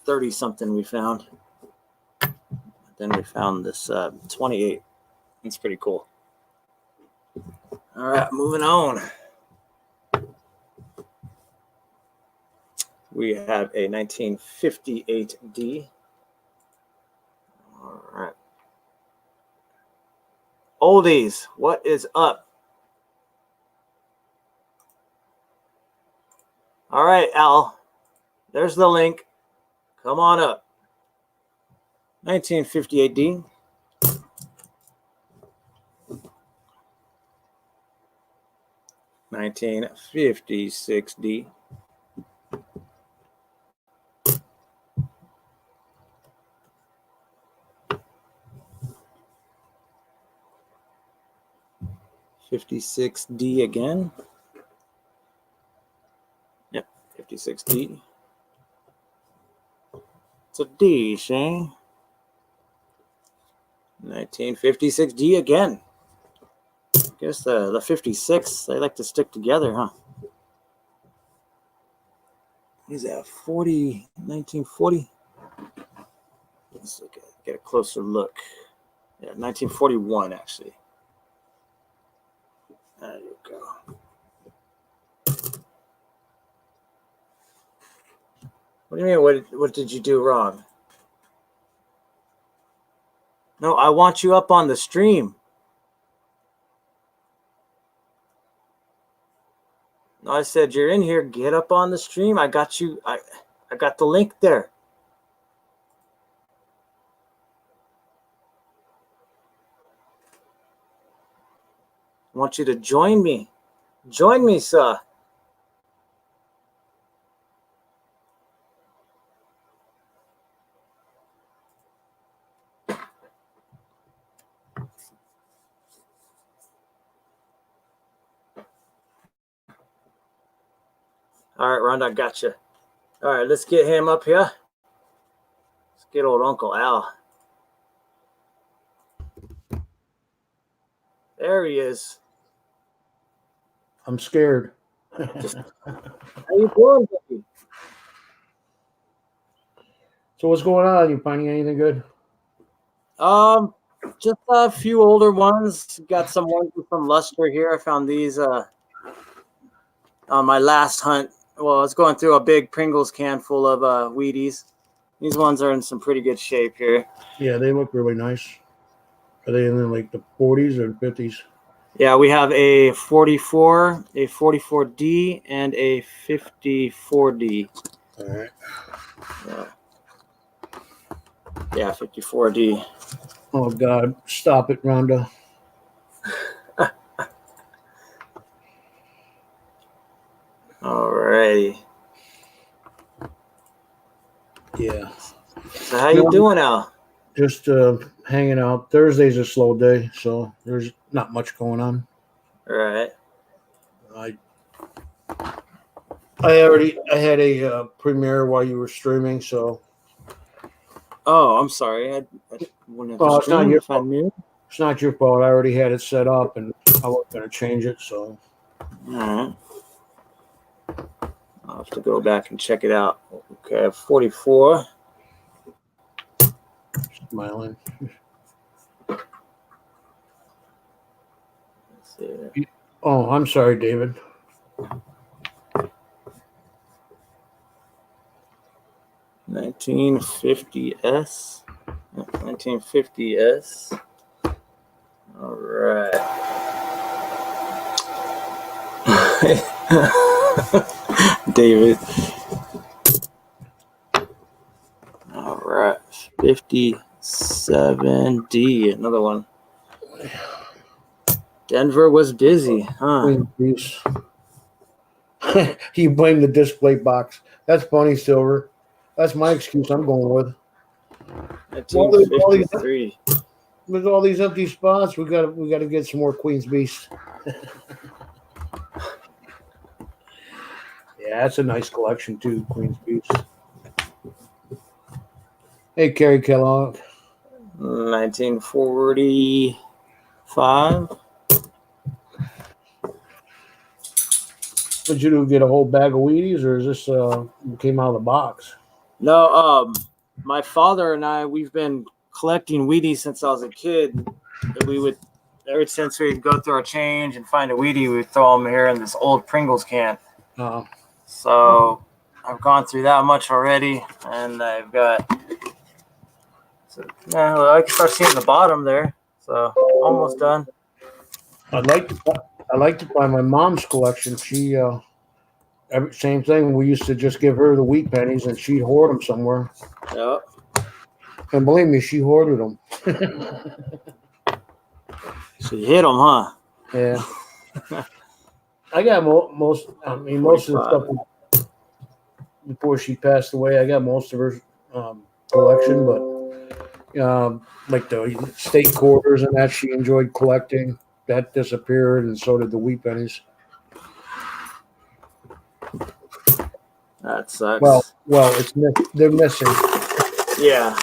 A: 30 something we found. Then we found this 28. It's pretty cool. All right, moving on. We have a 1958D. All right. Oldies, what is up? All right, Al. There's the link. Come on up. 1958D. $1956D. $56D again. Yep, $56D. It's a D, Shane. 1956D again. I guess the 56, they like to stick together, huh? Is that 1940? Let's look at it, get a closer look. Yeah, 1941, actually. There you go. What do you mean? What did you do wrong? No, I want you up on the stream. No, I said you're in here. Get up on the stream. I got you. I got the link there. I want you to join me. Join me, sir. All right, Rhonda, I got you. All right, let's get him up here. Let's get old Uncle Al. There he is.
B: I'm scared.
A: How you doing, baby?
B: So what's going on? You finding anything good?
A: Just a few older ones. Got some ones with some luster here. I found these on my last hunt. Well, I was going through a big Pringles can full of Wheaties. These ones are in some pretty good shape here.
B: Yeah, they look really nice. Are they in like the 40s or 50s?
A: Yeah, we have a 44, a 44D, and a 54D.
B: All right.
A: Yeah, 54D.
B: Oh, God. Stop it, Rhonda.
A: All righty.
B: Yeah.
A: So how you doing, Al?
B: Just hanging out. Thursday's a slow day, so there's not much going on.
A: All right.
B: I had a premiere while you were streaming, so.
A: Oh, I'm sorry. I wouldn't have
B: It's not your
A: if I knew.
B: It's not your fault. I already had it set up, and I wasn't going to change it, so.
A: All right. I'll have to go back and check it out. Okay, 44.
B: Smiling.
A: Let's see.
B: Oh, I'm sorry, David.
A: $1950S. 1950S. All right. David. All right. 57D. Another one. Denver was busy, huh?
B: You blame the display box. That's funny, Silver. That's my excuse I'm going with. Well,
A: $19.53.
B: there's all these empty spots. We got to get some more Queen's Beast. Yeah, that's a nice collection too, Queen's Beast. Hey, Kerry Kellogg.
A: 1945.
B: Did you get a whole bag of Wheaties, or is this came out of the box?
A: No, my father and I, we've been collecting Wheaties since I was a kid. We would, ever since we'd go through our change and find a Wheatie, we'd throw them here in this old Pringles can. So I've gone through that much already, and I've got. So, yeah, well, I can start seeing the bottom there. So almost done.
B: I like to find my mom's collection. She same thing. We used to just give her the wheat pennies, and she'd hoard them somewhere.
A: Yep.
B: And believe me, she hoarded them.
A: So you hit them, huh?
B: Yeah. I got most. I mean, most of the stuff before she passed away. I got most of her collection, but like the state quarters and that she enjoyed collecting. That disappeared, and so did the wheat pennies.
A: That sucks.
B: Well, they're missing.
A: Yeah.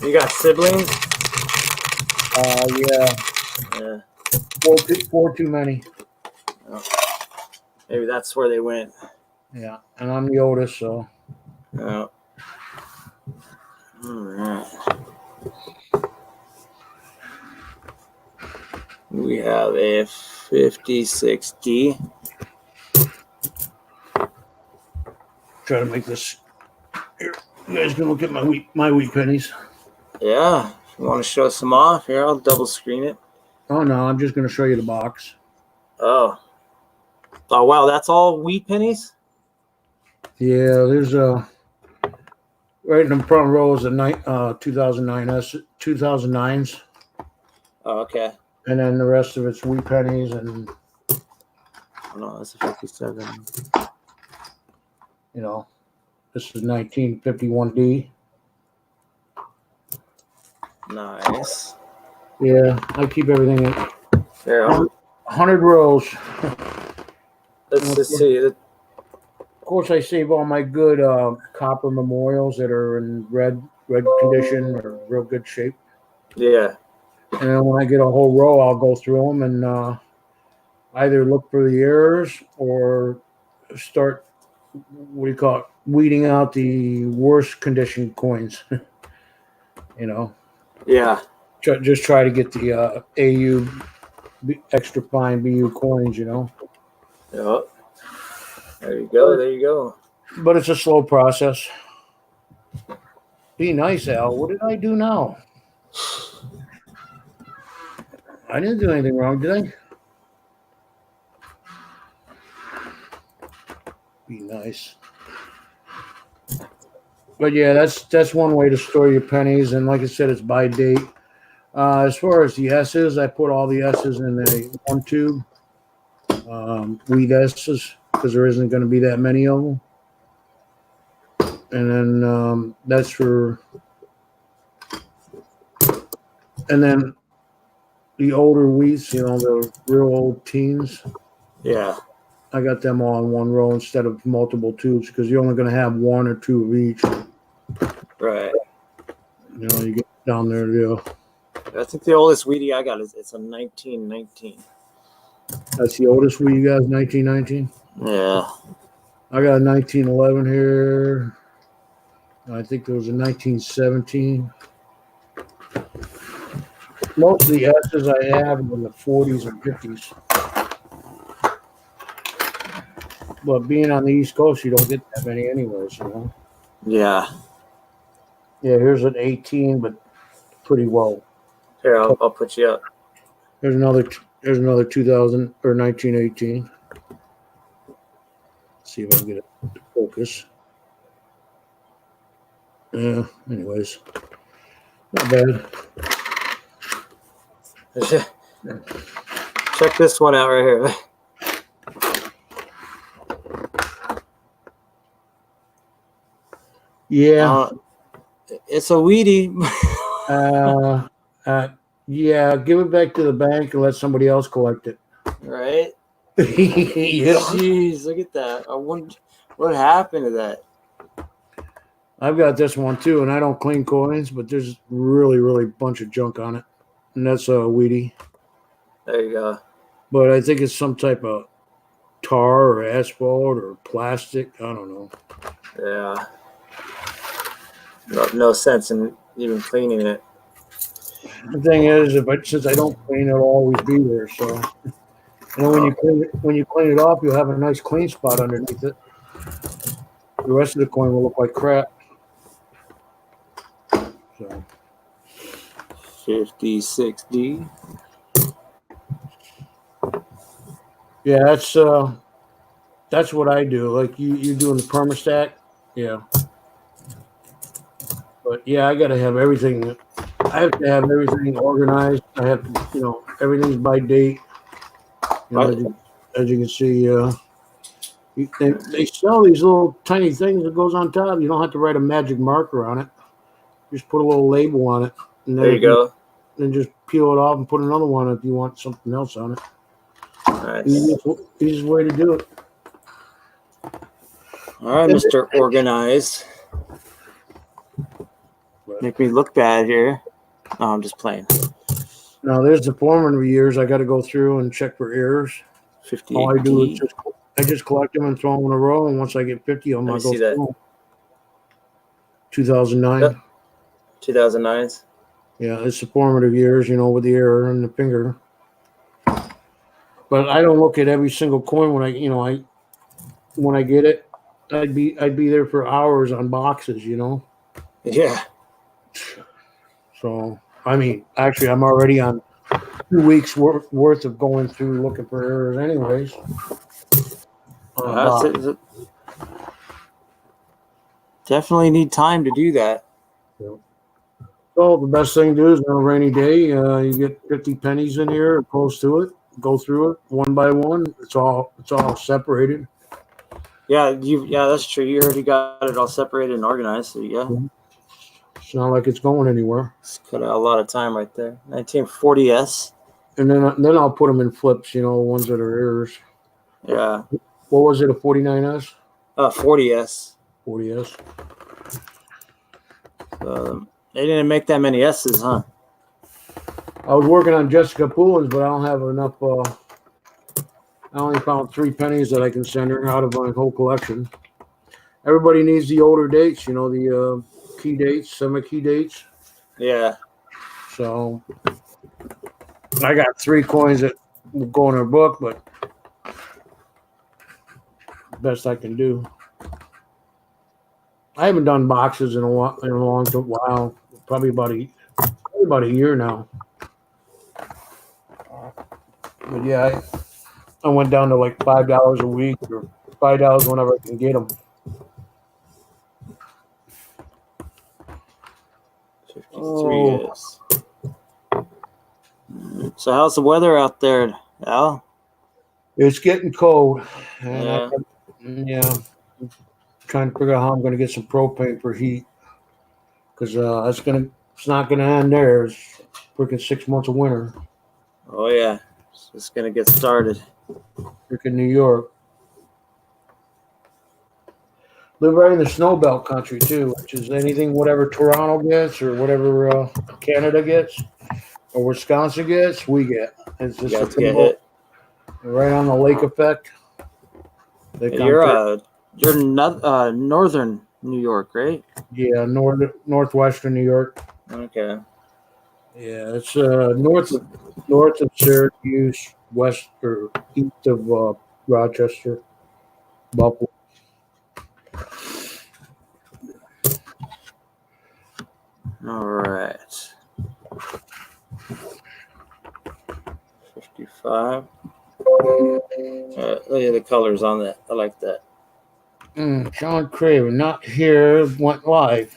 A: You got siblings?
B: Yeah.
A: Yeah.
B: Four too many.
A: Oh. Maybe that's where they went.
B: Yeah, and I'm the oldest, so.
A: Yeah. All right. We have a 5060.
B: Try to make this. Here, you guys can look at my wheat pennies.
A: Yeah. If you want to show some off, here, I'll double screen it.
B: Oh no, I'm just going to show you the box.
A: Oh. Oh, wow. That's all wheat pennies?
B: Yeah, there's right in the front row is a 2009s.
A: Oh, okay.
B: And then the rest of it's wheat pennies and.
A: Oh, no, that's a 57.
B: You know, this is 1951D.
A: Nice.
B: Yeah, I keep everything in.
A: There.
B: 100 rows.
A: Let's just see.
B: Of course, I save all my good copper memorials that are in red condition or real good shape.
A: Yeah.
B: And then when I get a whole row, I'll go through them and either look for the errors or start, what do you call it, weeding out the worst condition coins. You know?
A: Yeah.
B: Just try to get the AU extra fine BU coins, you know?
A: Yep. There you go. There you go.
B: But it's a slow process. Be nice, Al. What did I do now? I didn't do anything wrong, did I? Be nice. But yeah, that's one way to store your pennies, and like I said, it's by date. As far as the S's, I put all the S's in a one tube. Wheat S's, because there isn't going to be that many of them. And then that's for. And then the older wheats, you know, the real old teens.
A: Yeah.
B: I got them all in one row instead of multiple tubes because you're only going to have one or two of each.
A: Right.
B: You know, you get down there to.
A: I think the oldest Wheatie I got it's a 1919.
B: That's the oldest wheat you guys, 1919?
A: Yeah.
B: I got a 1911 here. I think there was a 1917. Most of the S's I have are in the 40s and 50s. But being on the East Coast, you don't get that many anyways, you know?
A: Yeah.
B: Yeah, here's an 18, but pretty well.
A: Here, I'll put you up.
B: There's another 2000 or 1918. See if I can get it to focus. Yeah, anyways. Not bad.
A: Check this one out right here.
B: Yeah.
A: It's a weedy.
B: Uh, yeah. Give it back to the bank and let somebody else collect it.
A: Right?
B: Yeah.
A: Jeez, look at that. I wonder what happened to that.
B: I've got this one too, and I don't clean coins, but there's really bunch of junk on it, and that's a weedy.
A: There you go.
B: But I think it's some type of tar or asphalt or plastic. I don't know.
A: Yeah. No sense in even cleaning it.
B: The thing is, since I don't clean, it'll always be there. So, and then when you clean it off, you'll have a nice clean spot underneath it. The rest of the coin will look like crap. So
A: 56D.
B: yeah, that's what I do. Like you doing the permastack, yeah. But yeah, I got to have everything. I have to have everything organized. I have to, everything's by date. As you can see, they sell these little tiny things that goes on top. You don't have to write a magic marker on it. Just put a little label on it, and
A: There you go.
B: then just peel it off and put another one if you want something else on it.
A: Nice.
B: Easiest way to do it.
A: All right, Mr. Organized. Make me look bad here. No, I'm just playing.
B: Now there's the formative years. I got to go through and check for errors.
A: 58D.
B: All I do is I just collect them and throw them in a row, and once I get 50 of them, I go through them. 2009.
A: 2009s.
B: Yeah, it's the formative years, with the error and the finger. But I don't look at every single coin when when I get it. I'd be there for hours on boxes,
A: Yeah.
B: So I mean, actually, I'm already on 2 weeks worth of going through looking for errors, anyways.
A: Definitely need time to do that.
B: So the best thing to do is on a rainy day, you get 50 pennies in here, or close to it. Go through it one by one. It's all separated.
A: Yeah, that's true. You already got it all separated and organized. So yeah,
B: it's not like it's going anywhere.
A: It's cut out a lot of time right there. 1940s.
B: And then I'll put them in flips. Ones that are errors.
A: Yeah.
B: What was it? A 49s?
A: 40s.
B: 40s.
A: They didn't make that many S's, huh?
B: I was working on Jessica Poolins, but I don't have enough. I only found 3 pennies that I can send her out of my whole collection. Everybody needs the older dates, the key dates, semi-key dates.
A: Yeah.
B: So I got 3 coins that will go in her book, but best I can do. I haven't done boxes in a long while. Probably about a year now. But yeah, I went down to like $5 a week or $5 whenever I can get them.
A: 53 is. So how's the weather out there, Al?
B: It's getting cold.
A: And
B: trying to figure out how I'm going to get some propane for heat, because it's not going to end there. It's freaking 6 months of winter.
A: Oh yeah, it's going to get started.
B: Freaking New York. Live right in the snow belt country too, which is anything whatever Toronto gets or whatever Canada gets or Wisconsin gets, we get. It's just right on the lake effect.
A: You're northern New York, right?
B: Yeah, northwestern New York.
A: Okay.
B: Yeah, it's north of Syracuse, west or east of Rochester, Buffalo.
A: All right. 55. Look at the colors on that. I like that.
B: John Craven, not here, went live.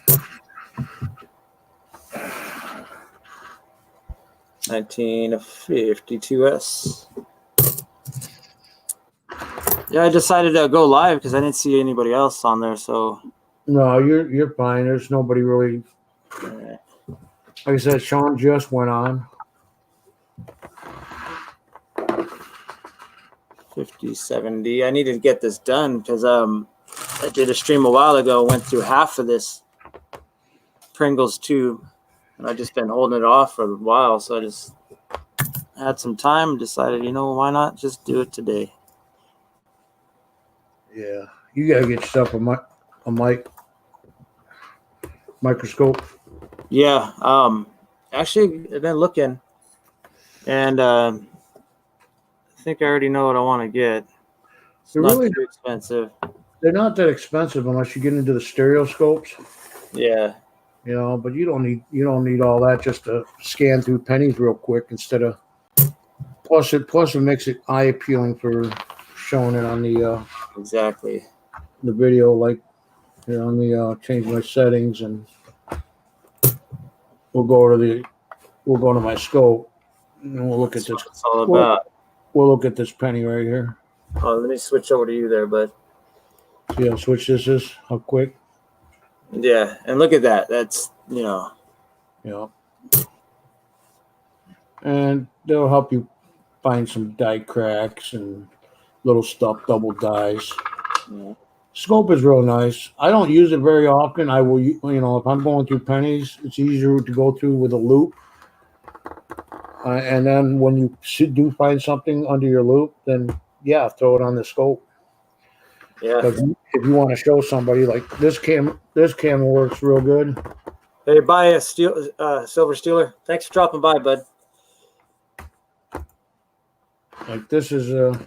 A: 1952s. Yeah, I decided to go live because I didn't see anybody else on there. So
B: No, you're fine. There's nobody really.
A: Uh,
B: Like I said, Sean just went on.
A: 5070. I needed to get this done because I did a stream a while ago, went through half of this Pringles tube, and I've just been holding it off for a while. So I just had some time, decided, why not just do it today?
B: Yeah, you gotta get yourself a microscope.
A: Yeah. Actually, I've been looking, and I think I already know what I want to get. It's
B: They're
A: not
B: really
A: too expensive.
B: they're not that expensive unless you get into the stereoscopes.
A: Yeah.
B: But you don't need all that just to scan through pennies real quick instead of. Plus it makes it eye appealing for showing it on
A: Exactly.
B: the video. Like on the change my settings, and we'll go to my scope and we'll look
A: That's
B: at
A: what
B: this.
A: it's all about.
B: We'll look at this penny right here.
A: Oh, let me switch over to you there, bud.
B: See how switch this is? How quick?
A: Yeah, and look at that. That's
B: Yeah. And they'll help you find some die cracks and little stuff, double dies.
A: yeah.
B: Scope is real nice. I don't use it very often. I will, if I'm going through pennies, it's easier to go through with a loop. And then when you do find something under your loop, then yeah, throw it on the scope.
A: Yeah.
B: But if you want to show somebody, like this camera works real good.
A: Hey, buy a silver stealer. Thanks for dropping by, bud.
B: Like this is a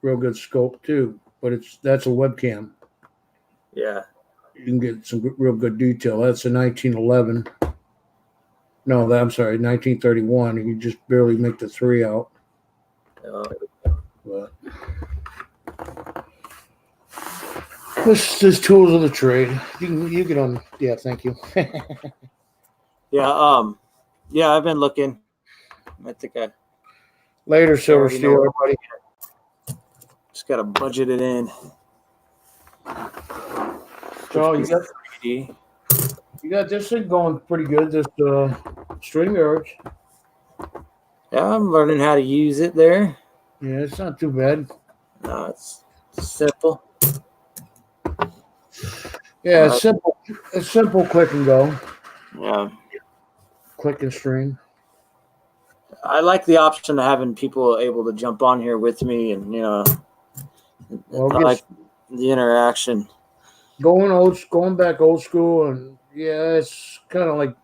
B: real good scope too, but that's a webcam.
A: Yeah.
B: You can get some real good detail. That's a 1911. No, I'm sorry, 1931. You just barely make the 3 out. But this is tools of the trade. You can yeah, thank you.
A: Yeah. Yeah, I've been looking. I think I
B: Later, Silver
A: already
B: Steel,
A: know.
B: everybody.
A: Just gotta budget it in.
B: So
A: 3D.
B: you got this thing going pretty good. This string urge.
A: Yeah, I'm learning how to use it there.
B: Yeah, it's not too bad.
A: No, it's simple.
B: Yeah, it's simple. It's simple, click and go,
A: Yeah.
B: click and string.
A: I like the option of having people able to jump on here with me, and
B: Well,
A: I like the interaction.
B: going back old school, and yeah, it's kind of like,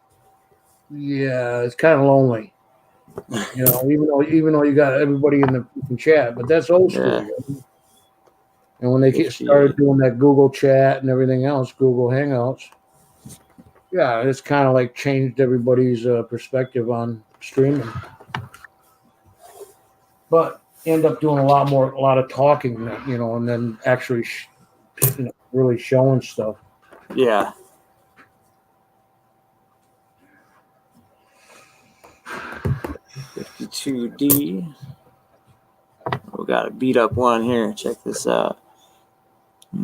B: yeah, it's kind of lonely. Even though you got everybody in the chat, but that's old school.
A: Yeah.
B: And when they started doing that Google chat and everything else, Google Hangouts, yeah, it's kind of like changed everybody's perspective on streaming. But end up doing a lot of talking, and then actually, really showing stuff.
A: Yeah. $52D. We got a beat up one here. Check this out.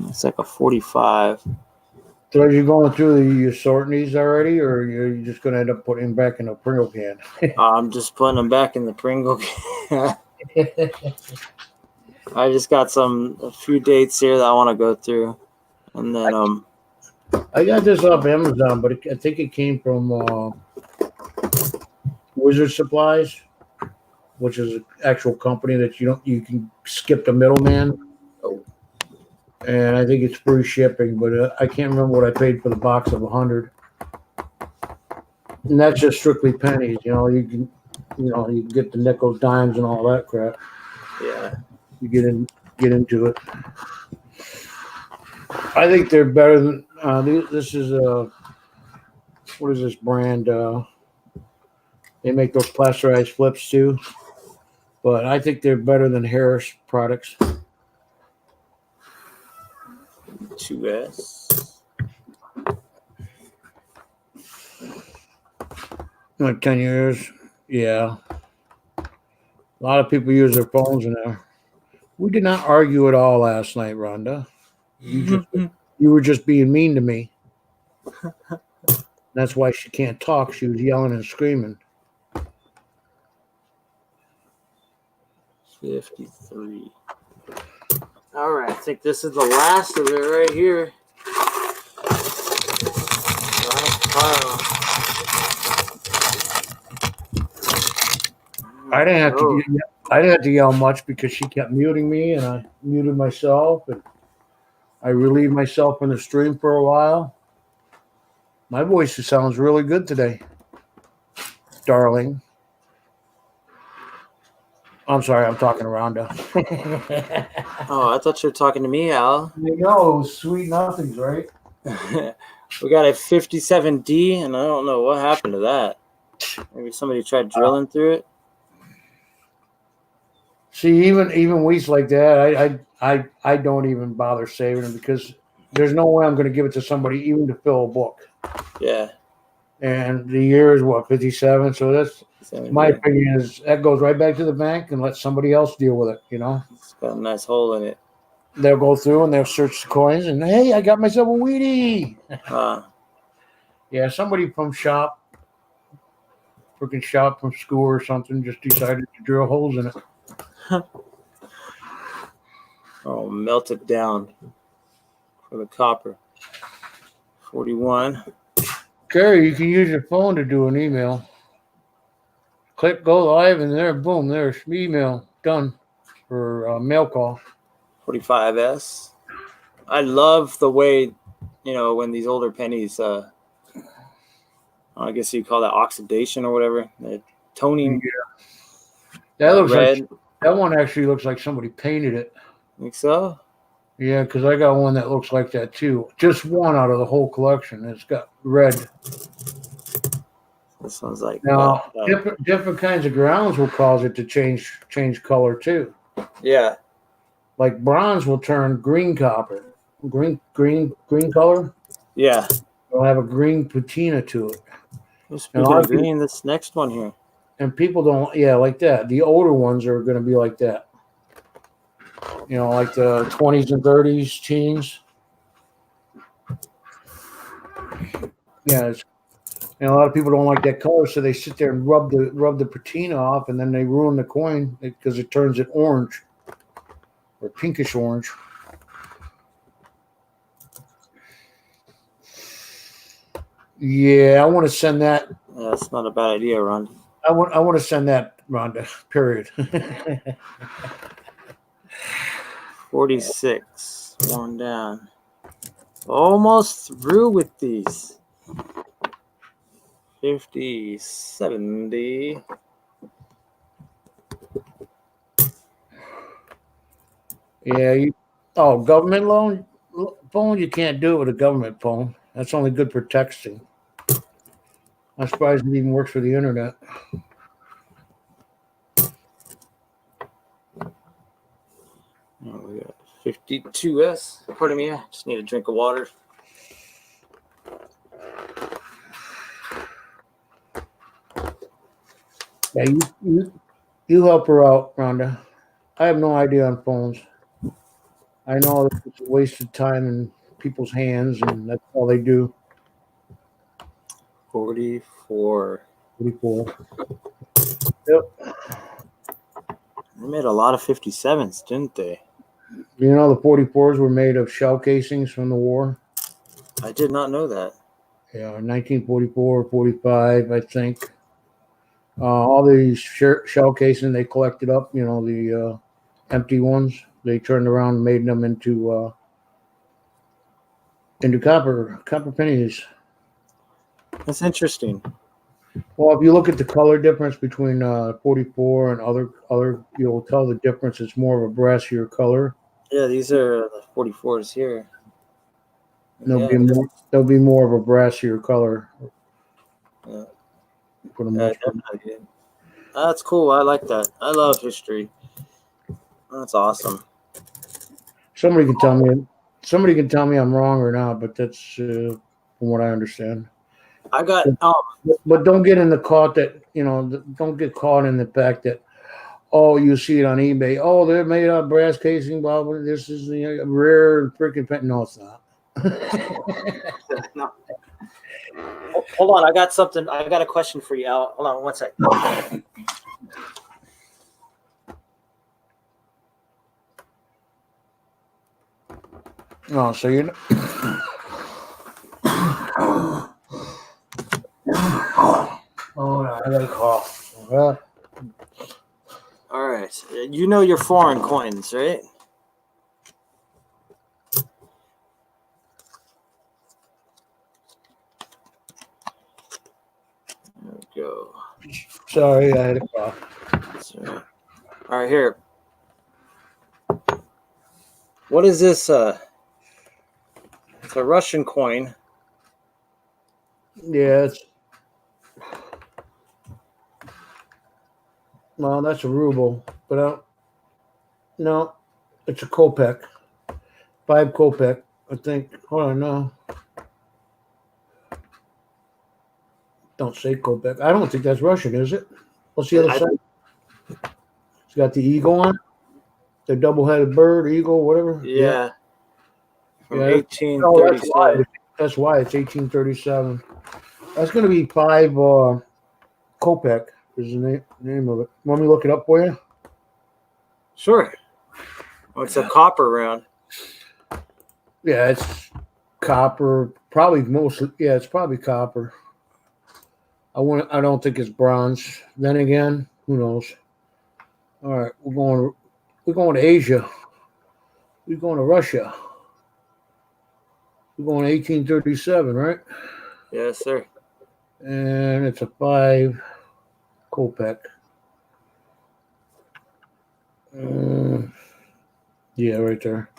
A: It's like a 45.
B: So are you going through you sorting these already, or are you just going to end up putting them back in a Pringle can?
A: I'm just putting them back in the Pringle can. I just got a few dates here that I want to go through, and then
B: I got this off Amazon, but I think it came from Wizard Supplies, which is an actual company that you can skip the middleman.
A: Oh.
B: And I think it's free shipping, but I can't remember what I paid for the box of 100. And that's just strictly pennies. You can get the nickels, dimes, and all that crap.
A: Yeah.
B: You get into it. I think they're better than this is what is this brand? They make those plasterized flips too, but I think they're better than Harris products.
A: 2S.
B: Like 10 years, yeah. A lot of people use their phones in there. We did not argue at all last night, Rhonda. You You were just being mean to me. That's why she can't talk. She was yelling and screaming.
A: 53. All right, I think this is the last of it right here. Last pile.
B: I didn't have to yell much because she kept muting me, and I muted myself, and I relieved myself in the stream for a while. My voice sounds really good today, darling. I'm sorry, I'm talking to Rhonda.
A: Oh, I thought you were talking to me, Al.
B: You know, sweet nothings, right?
A: We got a 57D, and I don't know what happened to that. Maybe somebody tried drilling through it.
B: See, even weeks like that, I don't even bother saving them because there's no way I'm going to give it to somebody even to fill a book.
A: Yeah.
B: And the year is what, 57? So that's my
A: Yeah.
B: opinion is that goes right back to the bank and let somebody else deal with it, you know?
A: It's got a nice hole in it.
B: They'll go through and they'll search the coins and, hey, I got myself a Wheatie. Yeah, somebody from freaking shop from school or something just decided to drill holes in it.
A: Oh, melt it down for the copper. 41.
B: Gary, you can use your phone to do an email. Click go live and there, boom, there's email done for mail call.
A: 45S. I love the way, when these older pennies, I guess you call that oxidation or whatever, the toning.
B: Yeah. That looks
A: red.
B: like that one actually looks like somebody painted it.
A: Think so?
B: Yeah, because I got one that looks like that too. Just one out of the whole collection. It's got red.
A: This one's like
B: now different kinds of grounds will cause it to change color too.
A: Yeah.
B: Like bronze will turn green copper, green color.
A: Yeah.
B: It'll have a green patina to it.
A: Speaking of green, this next one here.
B: And people don't, like that. The older ones are going to be like that. Like the 20s and 30s, teens. Yeah, and a lot of people don't like that color, so they sit there and rub the patina off, and then they ruin the coin because it turns it orange or pinkish orange. Yeah, I want to send that.
A: Yeah, that's not a bad idea, Ron.
B: I want to send that, Rhonda. Period.
A: 46. One down. Almost through with these. 50, 70.
B: Yeah, government loan phone, you can't do it with a government phone. That's only good for texting. I'm surprised it even works for the internet.
A: Oh, we got 52S. Pardon me, I just need a drink of water.
B: Yeah, you help her out, Rhonda. I have no idea on phones. I know it's a waste of time in people's hands, and that's all they do.
A: 44.
B: 44. Yep.
A: They made a lot of 57s, didn't they?
B: You know, the 44s were made of shell casings from the war.
A: I did not know that.
B: Yeah, 1944 or 45, I think. All these shell casing they collected up, the empty ones, they turned around and made them into copper pennies.
A: That's interesting.
B: Well, if you look at the color difference between 44 and other, you'll tell the difference. It's more of a brassier color.
A: Yeah, these are the 44s here.
B: There'll be more of a brassier color.
A: Yeah.
B: For the most part.
A: That's cool. I like that. I love history. That's awesome.
B: Somebody can tell me I'm wrong or not, but that's from what I understand.
A: I got
B: but don't get in the caught that don't get caught in the fact that you see it on eBay. Oh, they're made out of brass casing. Blah blah. This is rare freaking pen. No, it's not.
A: No. Hold on, I got something. I got a question for you, Al. Hold on one sec.
B: No, so you're. Oh, no, I got a cough.
A: All right, you know your foreign coins, right? There we go.
B: Sorry, I had a cough.
A: That's right. All right, here. What is this? It's a Russian coin.
B: Yeah, well, that's a ruble, but no, it's a kopeck. 5 kopeck, I think. Hold on, no. Don't say kopeck. I don't think that's Russian, is it? What's the other side? It's got the eagle on it. The double-headed bird, eagle, whatever.
A: Yeah. From
B: Yeah.
A: 1837.
B: That's why it's 1837. That's going to be 5 kopeck is the name of it. Want me to look it up for you?
A: Sure. Oh, it's a copper round.
B: Yeah, it's copper. Probably mostly. Yeah, it's probably copper. I don't think it's bronze. Then again, who knows? All right, we're going to Asia. We're going to Russia. We're going to 1837, right?
A: Yes, sir.
B: And it's a 5 kopeck. Yeah, right there.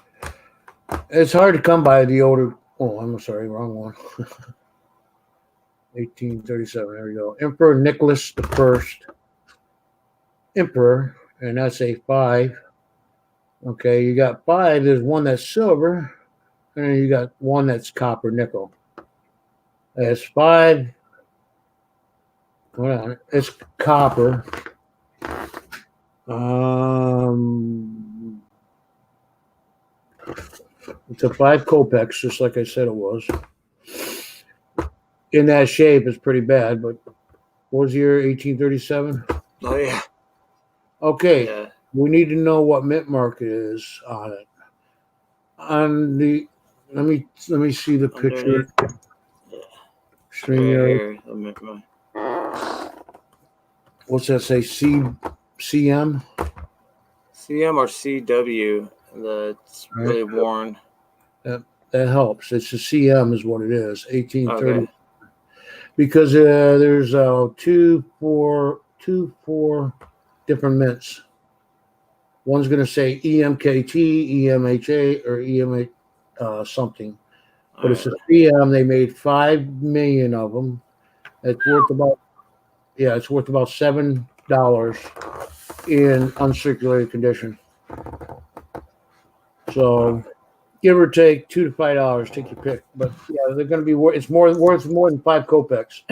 B: It's hard to come by the older. Oh, I'm sorry, wrong one. 1837. There we go. Emperor Nicholas the First. Emperor, and that's a 5. Okay, you got 5. There's one that's silver, and then you got one that's copper nickel. That's 5. Hold on, it's copper. It's a 5 kopecks, just like I said it was. In that shape, it's pretty bad, but what was the year? 1837?
A: Oh, yeah.
B: Okay,
A: Yeah.
B: we need to know what mint mark is on it. On the, let me see the picture.
A: Yeah.
B: Stream What's that say? CM?
A: CM or CW. That's really worn.
B: That helps. It's a CM is what it is. 1830.
A: Okay.
B: Because there's 2, 4 different mints. One's going to say EMKT, EMHA, or EMH something. But it's a CM. They made 5 million of them. It's worth about $7 in uncirculated condition. So give or take $2 to $5, take your pick. But yeah, they're going to be worth. It's worth more than 5 kopecks.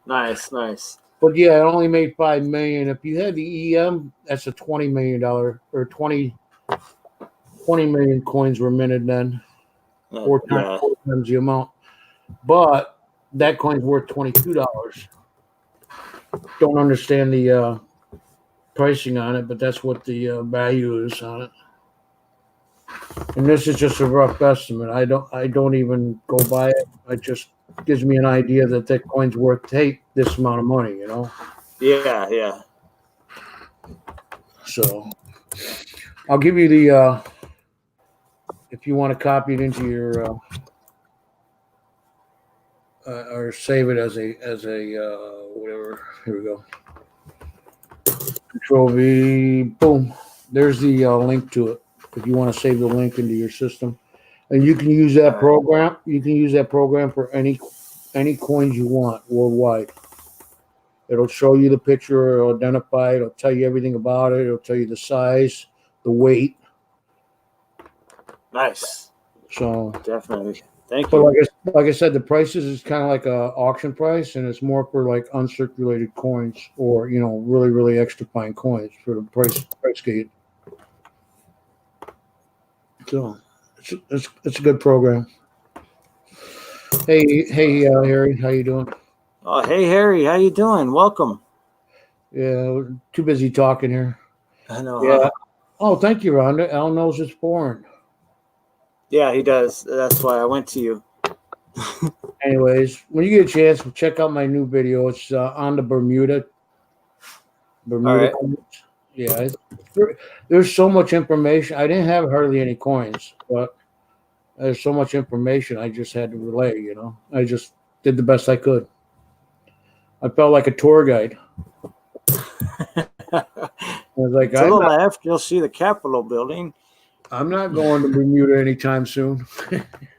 A: Nice.
B: But yeah, it only made 5 million. If you had the EM, that's a $20 million or 20 million coins were minted then. 4 times the amount. But that coin's worth $22. Don't understand the pricing on it, but that's what the value is on it. And this is just a rough estimate. I don't even go by it. It just gives me an idea that coin's worth this amount of money, you know?
A: Yeah.
B: So I'll give you the if you want to copy it into your or save it as a whatever. Here we go. Control V, boom. There's the link to it. If you want to save the link into your system, and you can use that program. You can use that program for any coins you want worldwide. It'll show you the picture, it'll identify it, it'll tell you everything about it, it'll tell you the size, the weight.
A: Nice.
B: So
A: definitely. Thank
B: you.
A: But
B: like I said, the prices is kind of like a auction price, and it's more for like uncirculated coins or really, really extra fine coins for the price gate. So It's a good program. Hey, Harry, how you doing?
A: Oh, hey Harry, how you doing? Welcome.
B: Yeah, we're too busy talking here.
A: I know,
B: Yeah.
A: huh?
B: Oh, thank you, Rhonda. Al knows it's boring.
A: Yeah, he does. That's why I went to you.
B: Anyways, when you get a chance, check out my new video. It's on the
A: All
B: Bermuda
A: right.
B: coins. Yeah, there's so much information. I didn't have hardly any coins, but there's so much information. I just had to relay. I just did the best I could. I felt like a tour guide. I was like,
A: To the left, you'll see the Capitol building.
B: I'm not going to Bermuda anytime soon.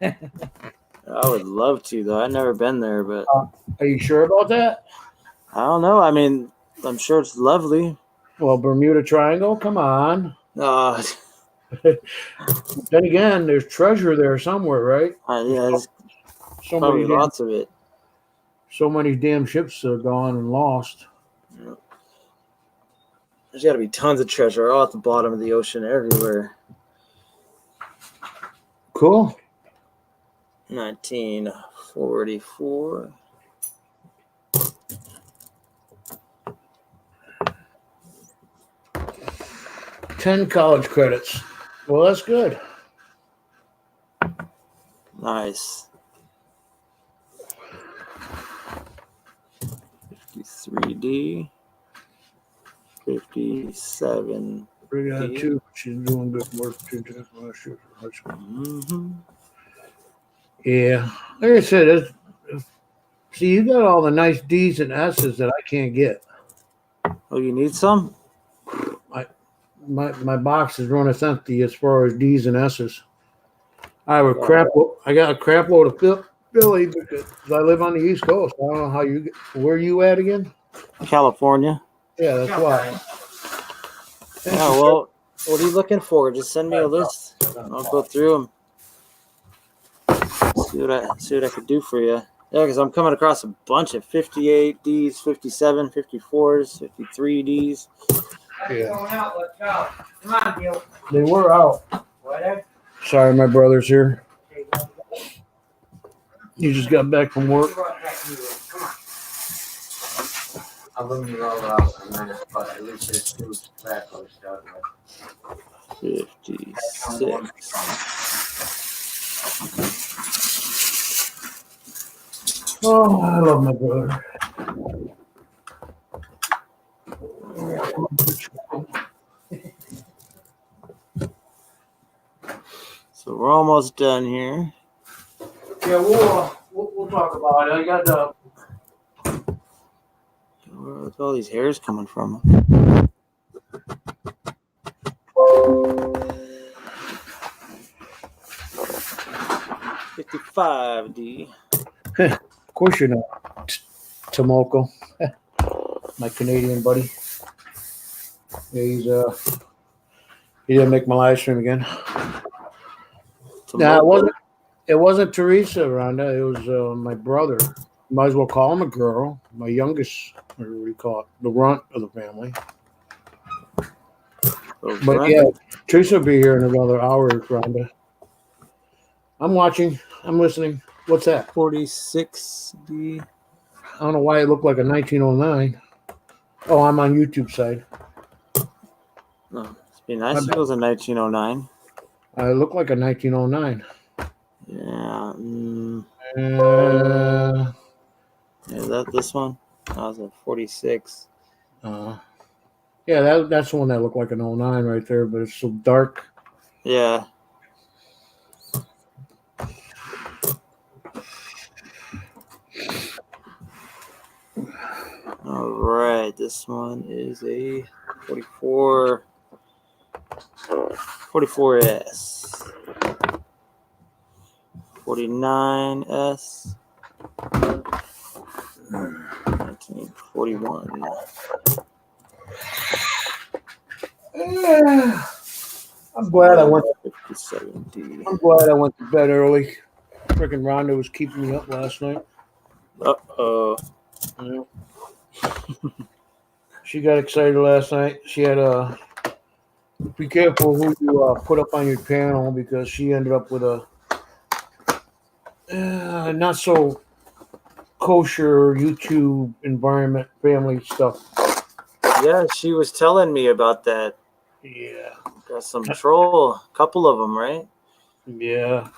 A: I would love to, though. I've never been there, but
B: Are you sure about that?
A: I don't know. I mean, I'm sure it's lovely.
B: Well, Bermuda Triangle, come on.
A: Uh,
B: Then again, there's treasure there somewhere, right?
A: yeah, there's
B: So
A: probably
B: many damn,
A: lots of it.
B: so many damn ships are gone and lost.
A: Yeah. There's got to be tons of treasure all at the bottom of the ocean everywhere.
B: Cool.
A: 1944.
B: $10 college credits. Well, that's good.
A: Nice. 53D. 57.
B: Bring on two. She's doing good work.
A: Mm-hmm.
B: Yeah. Like I said, see, you got all the nice D's and S's that I can't get.
A: Oh, you need some?
B: My box is running empty as far as D's and S's. I got a crap load of Philly because I live on the East Coast. I don't know where are you at again?
A: California.
B: Yeah, that's why.
A: Yeah, well, what are you looking for? Just send me a list. I'll go through them. See what I could do for you. Yeah, because I'm coming across a bunch of 58Ds, 57, 54s, 53Ds.
B: Yeah. Come on, Bill. They were out. Sorry, my brother's here. You just got back from work.
C: I'll bring you all out in a minute, but at least it's two tobacco stuff.
A: 56.
B: Oh, I love my brother.
A: So we're almost done here.
B: Yeah, we'll talk about it. I got the.
A: Where's all these hairs coming from? $55D.
B: Of course you know. Tomoko. My Canadian buddy. Yeah, he didn't make my live stream again. Nah, it wasn't Teresa, Rhonda. It was my brother. Might as well call him a girl. My youngest, or what do you call it? The runt of the family. But yeah, Teresa will be here in another hour, Rhonda. I'm watching. I'm listening. What's that?
A: 46D.
B: I don't know why it looked like a 1909. Oh, I'm on YouTube side.
A: Oh, it'd be nice if it was a 1909.
B: I look like a 1909.
A: Yeah. Is that this one? That was a 46.
B: Yeah, that's the one that looked like an 09 right there, but it's so dark.
A: Yeah. All right, this one is a 44S. 49S. 1941.
B: I'm glad I went.
A: 57D.
B: I'm glad I went to bed early. Freaking Rhonda was keeping me up last night.
A: Uh-oh.
B: Yeah. She got excited last night. She had Be careful who you put up on your panel because she ended up with a not so kosher YouTube environment, family stuff.
A: Yeah, she was telling me about that.
B: Yeah,
A: Got some troll, a couple of them, right?
B: yeah.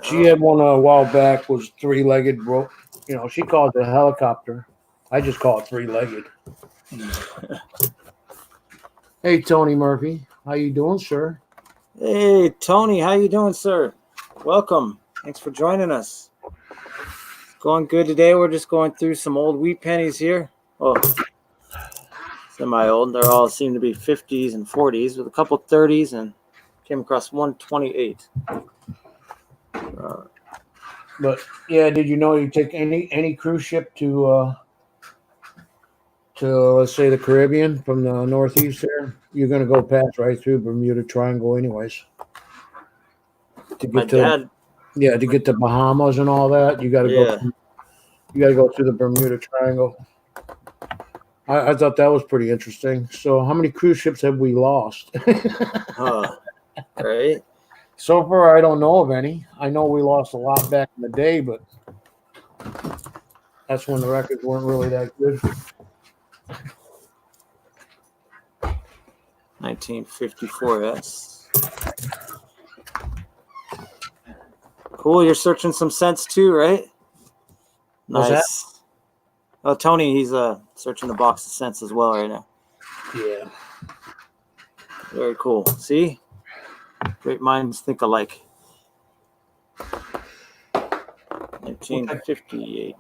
B: She had one a while back. Was 3-legged, broke. You know, she called it a helicopter. I just call it 3-legged. Hey, Tony Murphy, how you doing, sir?
A: Hey, Tony, how you doing, sir? Welcome. Thanks for joining us. Going good today. We're just going through some old wheat pennies here. Oh, semi-old. They're all seem to be 50s and 40s with a couple 30s, and came across 128.
B: But yeah, did you know you take any cruise ship to let's say the Caribbean from the Northeast there, you're gonna go pass right through Bermuda Triangle anyways. To
A: My
B: get to
A: dad,
B: to get to Bahamas and all that, you got to
A: yeah.
B: go through the Bermuda Triangle. I thought that was pretty interesting. So, how many cruise ships have we lost?
A: Huh. Right?
B: So far, I don't know of any. I know we lost a lot back in the day, but that's when the records weren't really that good.
A: 1954S. Cool. You're searching some cents too, right?
B: What's that?
A: Nice. Oh, Tony, he's searching a box of cents as well right now.
B: Yeah.
A: Very cool. See? Great minds think alike. 1958.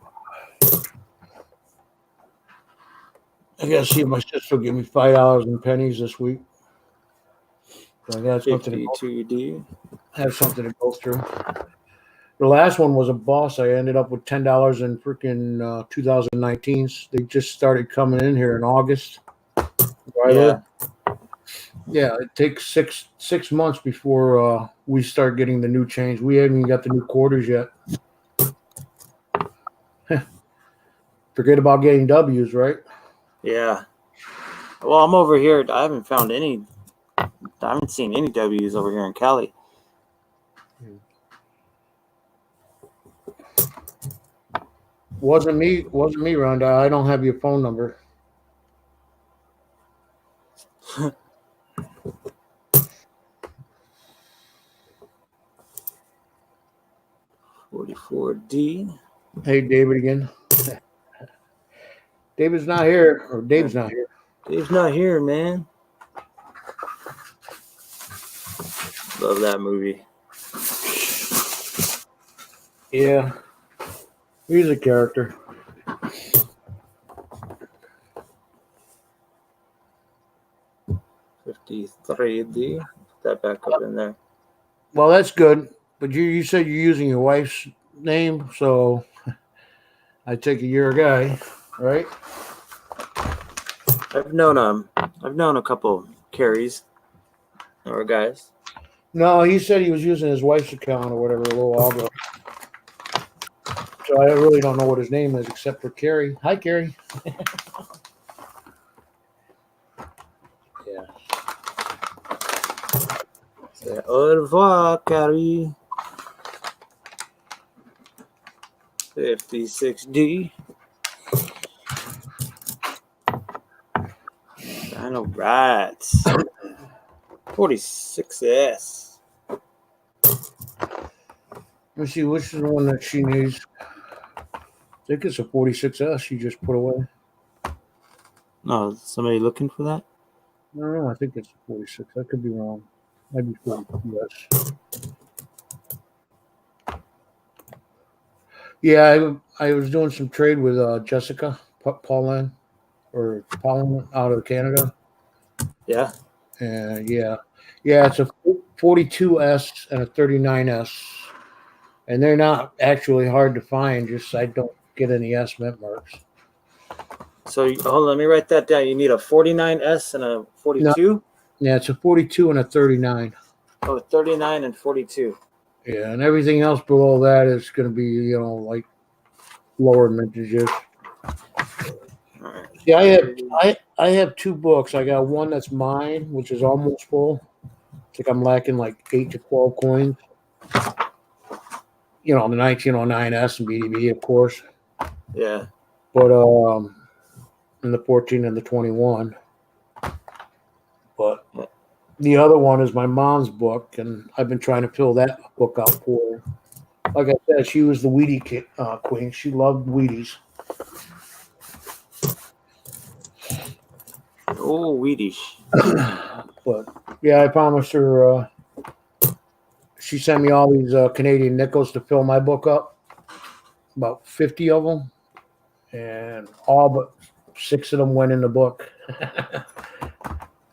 B: I gotta see if my sister will give me $5 in pennies this week. So I got something to
A: 52D.
B: have something to go through. The last one was a boss. I ended up with $10 in freaking 2019. They just started coming in here in August.
A: Yeah.
B: Yeah, it takes six months before we start getting the new change. We haven't even got the new quarters yet. Forget about getting W's, right?
A: Yeah. Well, I'm over here. I haven't seen any W's over here in Cali.
B: Wasn't me, Rhonda. I don't have your phone number.
A: $44D.
B: Hey, David again. David's not here, or Dave's not here.
A: Dave's not here, man. Love that movie.
B: Yeah, he's a character.
A: $53D. Put that back up in there.
B: Well, that's good. But you said you're using your wife's name, so I take it you're a guy, right?
A: I've known a couple carries or guys.
B: No, he said he was using his wife's account or whatever a little while ago. So I really don't know what his name is except for Carrie. Hi, Carrie. Yeah.
A: Say au revoir, Carrie. 56D. All right. 46S.
B: Let me see which is the one that she needs. I think it's a 46S she just put away.
A: No, somebody looking for that?
B: I don't know. I think it's a 46. I could be wrong. Maybe 42S. Yeah, I was doing some trade with Jessica Paulin out of Canada.
A: Yeah.
B: And yeah, it's a 42S and a 39S. And they're not actually hard to find. Just I don't get any S mint marks.
A: So hold on, let me write that down. You need a 49S and a 42?
B: No. Yeah, it's a 42 and a 39.
A: Oh, 39 and 42.
B: Yeah, and everything else below that is going to be, like lower mintages.
A: All right.
B: Yeah, I I have two books. I got one that's mine, which is almost full. I think I'm lacking like 8 to 12 coins. The 1909 S and BDB, of course.
A: Yeah.
B: But and the 14 and the 21. But the other one is my mom's book, and I've been trying to fill that book out for her. Like I said, she was the Wheatie queen. She loved Wheaties.
A: Oh, Wheaties.
B: But yeah, I promised her. She sent me all these Canadian nickels to fill my book up, about 50 of them, and all but 6 of them went in the book.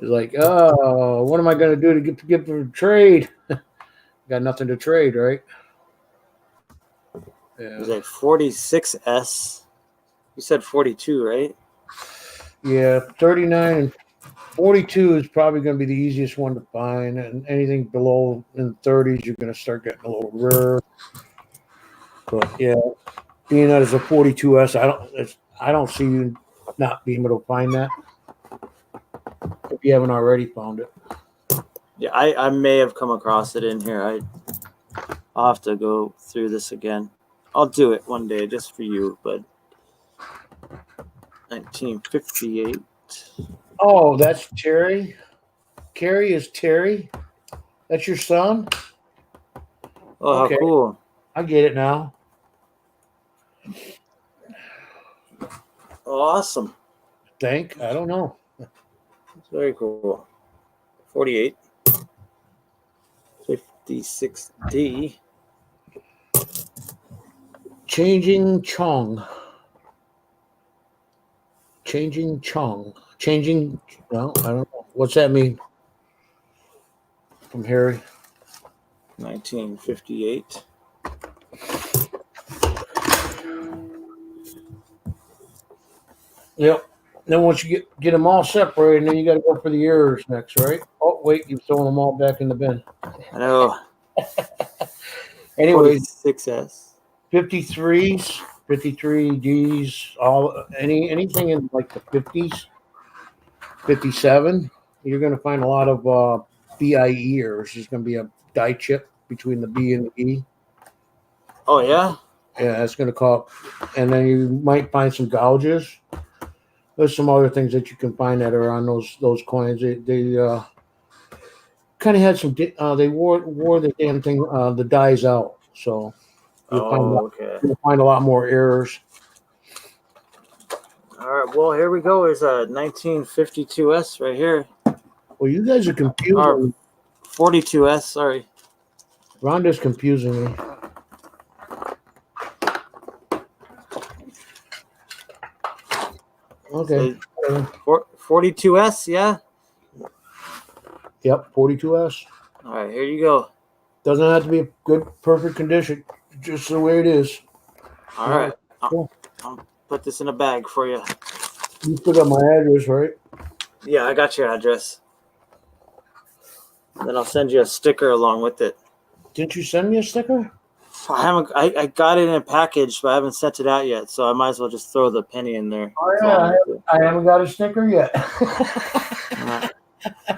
B: It's like, oh, what am I going to do to get for trade? Got nothing to trade, right?
A: It
B: Yeah.
A: was like 46S. You said 42, right?
B: Yeah, 39 and 42 is probably going to be the easiest one to find, and anything below in the 30s, you're going to start getting a little rare. But yeah, being that it's a 42S, I don't see you not being able to find that if you haven't already found it.
A: Yeah, I may have come across it in here. I'll have to go through this again. I'll do it one day just for you, but 1958.
B: Oh, that's Terry. Carrie is Terry. That's your son?
A: Oh,
B: Okay.
A: how cool.
B: I get it now.
A: Awesome.
B: I don't know.
A: It's very cool. 48. 56D.
B: Changing Chong. Changing Chong. Changing. No, I don't know. What's that mean? From Harry.
A: 1958.
B: Yep. Then once you get them all separated, then you got to go for the errors next, right? Oh, wait, you've thrown them all back in the bin.
A: I know.
B: Anyways,
A: 46S.
B: 53s, 53Gs, anything in like the 50s, 57, you're going to find a lot of BIE errors. There's going to be a die chip between the B and the E.
A: Oh, yeah?
B: Yeah, it's going to call, and then you might find some gouges. There's some other things that you can find that are on those coins. They kind of had some. They wore the damn thing, the dies out. So
A: Okay.
B: you'll find a lot more errors.
A: All right. Well, here we go. There's a 1952S right here.
B: Well, you guys are confusing.
A: Or 42S. Sorry.
B: Rhonda's confusing me. Okay.
A: 42S. Yeah.
B: Yep. 42S.
A: All right. Here you go.
B: Doesn't have to be a good, perfect condition. Just the way it is.
A: All right.
B: Cool.
A: I'll put this in a bag for you.
B: You still got my address, right?
A: Yeah, I got your address. Then I'll send you a sticker along with it.
B: Didn't you send me a sticker?
A: I got it in a package, but I haven't sent it out yet, so I might as well just throw the penny in there.
B: Oh yeah, I haven't got a sticker yet.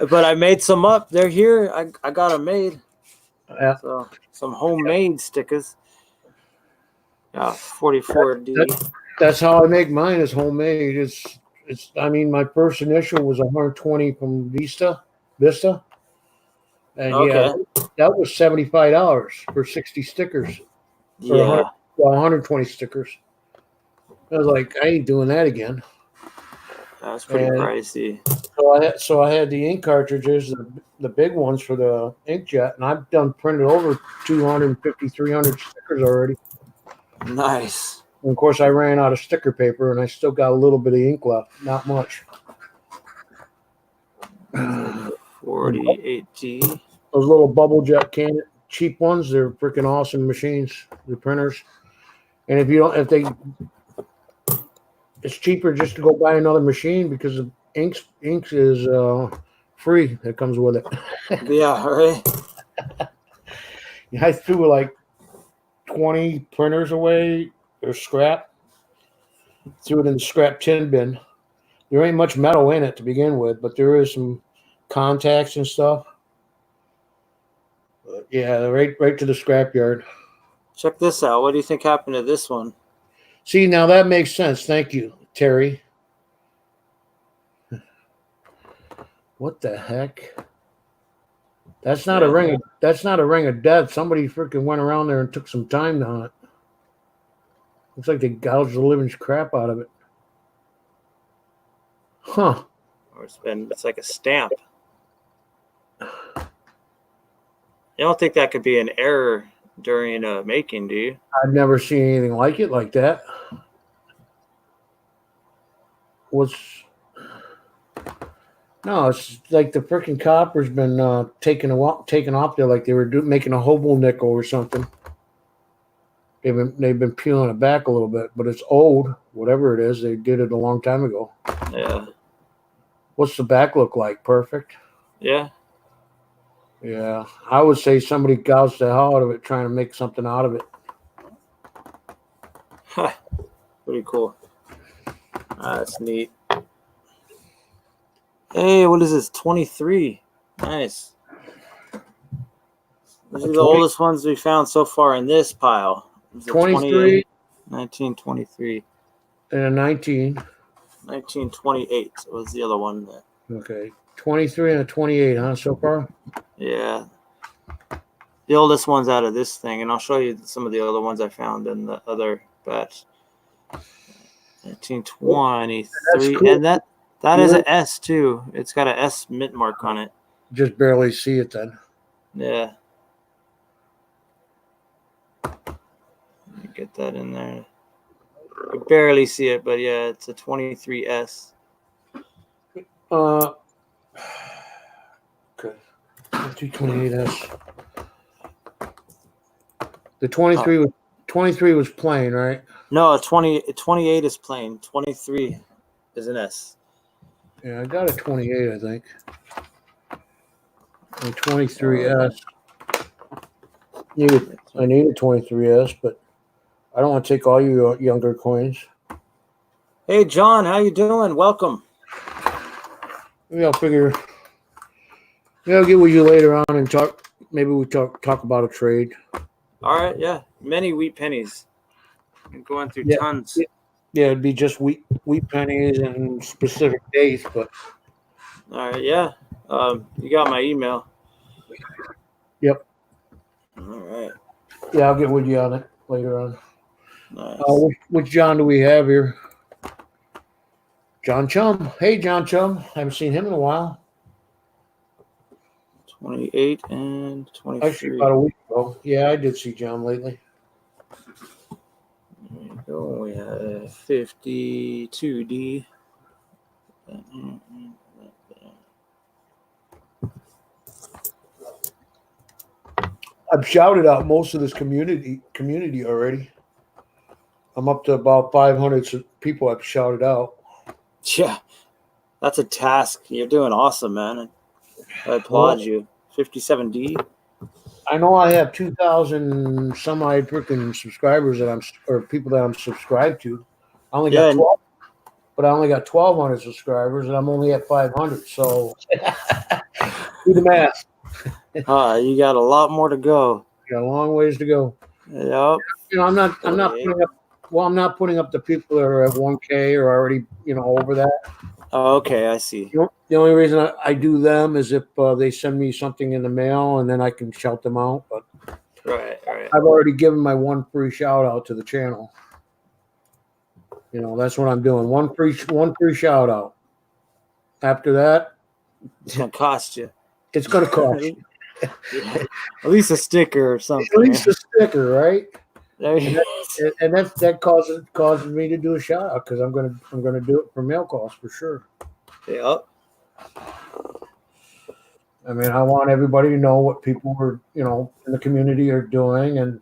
A: But I made some up. They're here. I got them made.
B: Yeah.
A: So some homemade stickers. Yeah, 44D.
B: That's how I make mine. Is homemade. It's. I mean, my first initial was 120 from Vista, and yeah, that was $75 for 60 stickers.
A: Yeah,
B: 120 stickers. I was like, I ain't doing that again.
A: that's pretty pricey.
B: So I had the ink cartridges, the big ones for the inkjet, and I've done printed over 250, 300 stickers already.
A: Nice.
B: And of course, I ran out of sticker paper, and I still got a little bit of ink left. Not much.
A: 48G.
B: Those little bubble jet cheap ones, they're freaking awesome machines. The printers, and it's cheaper just to go buy another machine because the inks is free that comes with it.
A: Yeah, right.
B: I threw like 20 printers away or scrap. Threw it in the scrap tin bin. There ain't much metal in it to begin with, but there is some contacts and stuff. But yeah, right to the scrapyard.
A: Check this out. What do you think happened to this one?
B: See, now that makes sense. Thank you, Terry. What the heck? That's not a ring. That's not a ring of death. Somebody freaking went around there and took some time on it. Looks like they gouged the living crap out of it. Huh.
A: Or it's like a stamp. You don't think that could be an error during making, do you?
B: I've never seen anything like it like that. No, it's like the freaking copper's been taken off there like they were making a hobo nickel or something. They've been peeling it back a little bit, but it's old. Whatever it is, they did it a long time ago.
A: Yeah.
B: What's the back look like? Perfect.
A: Yeah.
B: Yeah, I would say somebody gouged the hell out of it trying to make something out of it.
A: Huh. Pretty cool. That's neat. Hey, what is this? 23. Nice. These are the oldest ones we found so far in this pile.
B: 23.
A: 1923.
B: And a 19.
A: 1928 was the other one.
B: Okay. 23 and a 28, huh, so far?
A: Yeah. The oldest ones out of this thing, and I'll show you some of the other ones I found in the other batch. 1923.
B: Cool.
A: And that is an S too. It's got an S mint mark on it.
B: Just barely see it then.
A: Yeah. Let me get that in there. You barely see it, but yeah, it's a 23S.
B: Okay. 228S. The 23 was plain, right?
A: No, 28 is plain. 23 is an S.
B: Yeah, I got a 28, I think. A 23S. I need a 23S, but I don't want to take all your younger coins.
A: Hey, John, how you doing? Welcome.
B: Maybe I'll figure. Maybe I'll get with you later on and talk. Maybe we talk about a trade.
A: All right, yeah. Many wheat pennies. I'm going through tons.
B: Yeah, it'd be just wheat pennies and specific days, but.
A: All right, yeah. You got my email.
B: Yep.
A: All right.
B: Yeah, I'll get with you on it later on.
A: Nice.
B: Which John do we have here? John Chum. Hey, John Chum. Haven't seen him in a while.
A: 28 and 23.
B: Actually, about a week ago. Yeah, I did see John lately.
A: There you go. We have 52D.
B: I've shouted out most of this community already. I'm up to about 500 people I've shouted out.
A: Yeah, that's a task. You're doing awesome, man. I applaud you. 57D.
B: I know I have 2,000 some odd freaking subscribers or people that I'm subscribed to. I only got 12, but I only got 1,200 subscribers, and I'm only at 500. So do the math.
A: You got a lot more to go.
B: Got a long ways to go.
A: Yep.
B: You know, I'm not putting up. Well, I'm not putting up the people that are at 1K or already, over that.
A: Oh, okay, I see.
B: The only reason I do them is if they send me something in the mail, and then I can shout them out. But
A: right.
B: I've already given my one free shout out to the channel. That's what I'm doing. One free shout out. After that,
A: it's gonna cost you.
B: It's gonna cost you.
A: Yeah. At least a sticker or something.
B: At least a sticker, right?
A: And
B: that causes me to do a shout out because I'm gonna do it for mail costs for sure.
A: Yep.
B: I mean, I want everybody to know what people are, in the community are doing and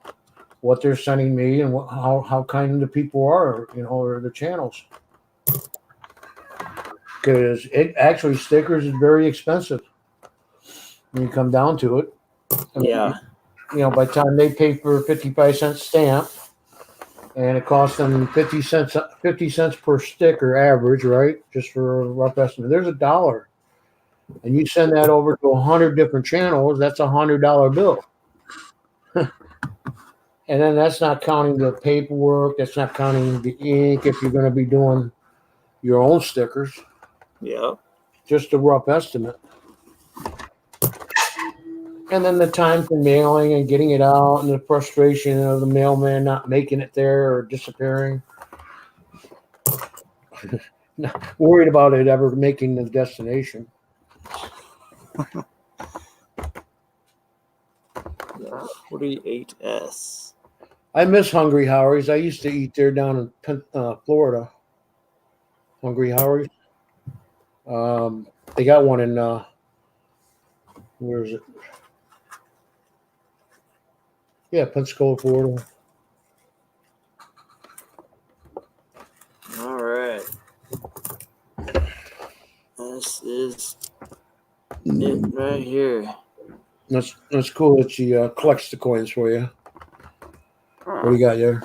B: what they're sending me and how kind the people are, or the channels. Because stickers is very expensive when you come down to it. I mean,
A: yeah.
B: By the time they pay for a 55-cent stamp, and it costs them 50 cents per sticker average, right? Just for a rough estimate. There's $1, and you send that over to 100 different channels. That's $100 bill. And then that's not counting the paperwork. That's not counting the ink if you're going to be doing your own stickers.
A: Yep.
B: Just a rough estimate. And then the time for mailing and getting it out, and the frustration of the mailman not making it there or disappearing. Not worried about it ever making the destination.
A: 48S.
B: I miss Hungry Howie's. I used to eat there down in Florida. Hungry Howie's. They got one in where is it? Yeah, Pensacola, Florida.
A: All right. This is it right here.
B: That's cool that she collects the coins for you. What do you got there?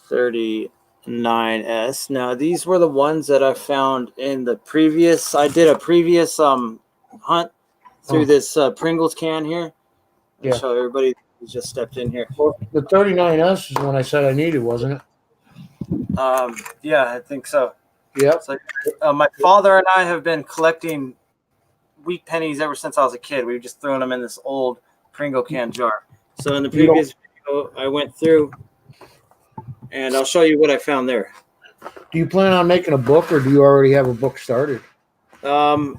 A: 39S. Now these were the ones that I found in the previous. I did a previous hunt through this Pringles can here.
B: Yeah.
A: Show everybody who just stepped in here.
B: Well, the 39S is the one I said I needed, wasn't it?
A: Yeah, I think so.
B: Yep.
A: So, my father and I have been collecting wheat pennies ever since I was a kid. We were just throwing them in this old Pringle can jar. So in the previous video, I went through, and I'll show you what I found there.
B: Do you plan on making a book, or do you already have a book started?
A: I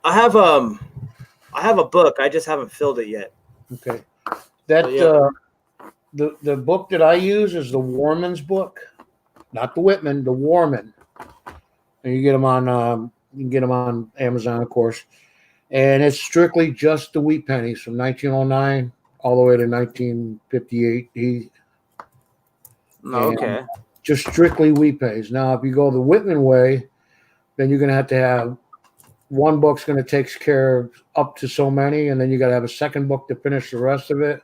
A: have a book. I just haven't filled it yet.
B: Okay. That
A: So, yeah.
B: The book that I use is the Warman's book, not the Whitman, the Warman. And you get them on Amazon, of course. And it's strictly just the wheat pennies from 1909 all the way to 1958.
A: Okay.
B: Just strictly wheat pennies. Now, if you go the Whitman way, then you're going to have one book's going to take care of up to so many, and then you got to have a second book to finish the rest of it.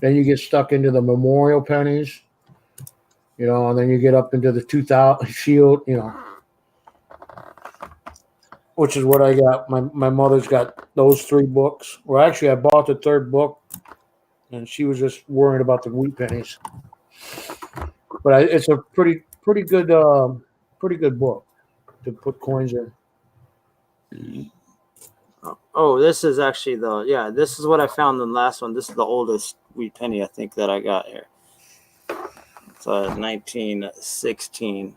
B: Then you get stuck into the memorial pennies, and then you get up into the 2000 shield, which is what I got. My mother's got those 3 books. Well, actually, I bought the 3rd book, and she was just worried about the wheat pennies. But it's a pretty good book to put coins in.
A: Oh, this is actually this is what I found in the last one. This is the oldest wheat penny I think that I got here. It's 1916.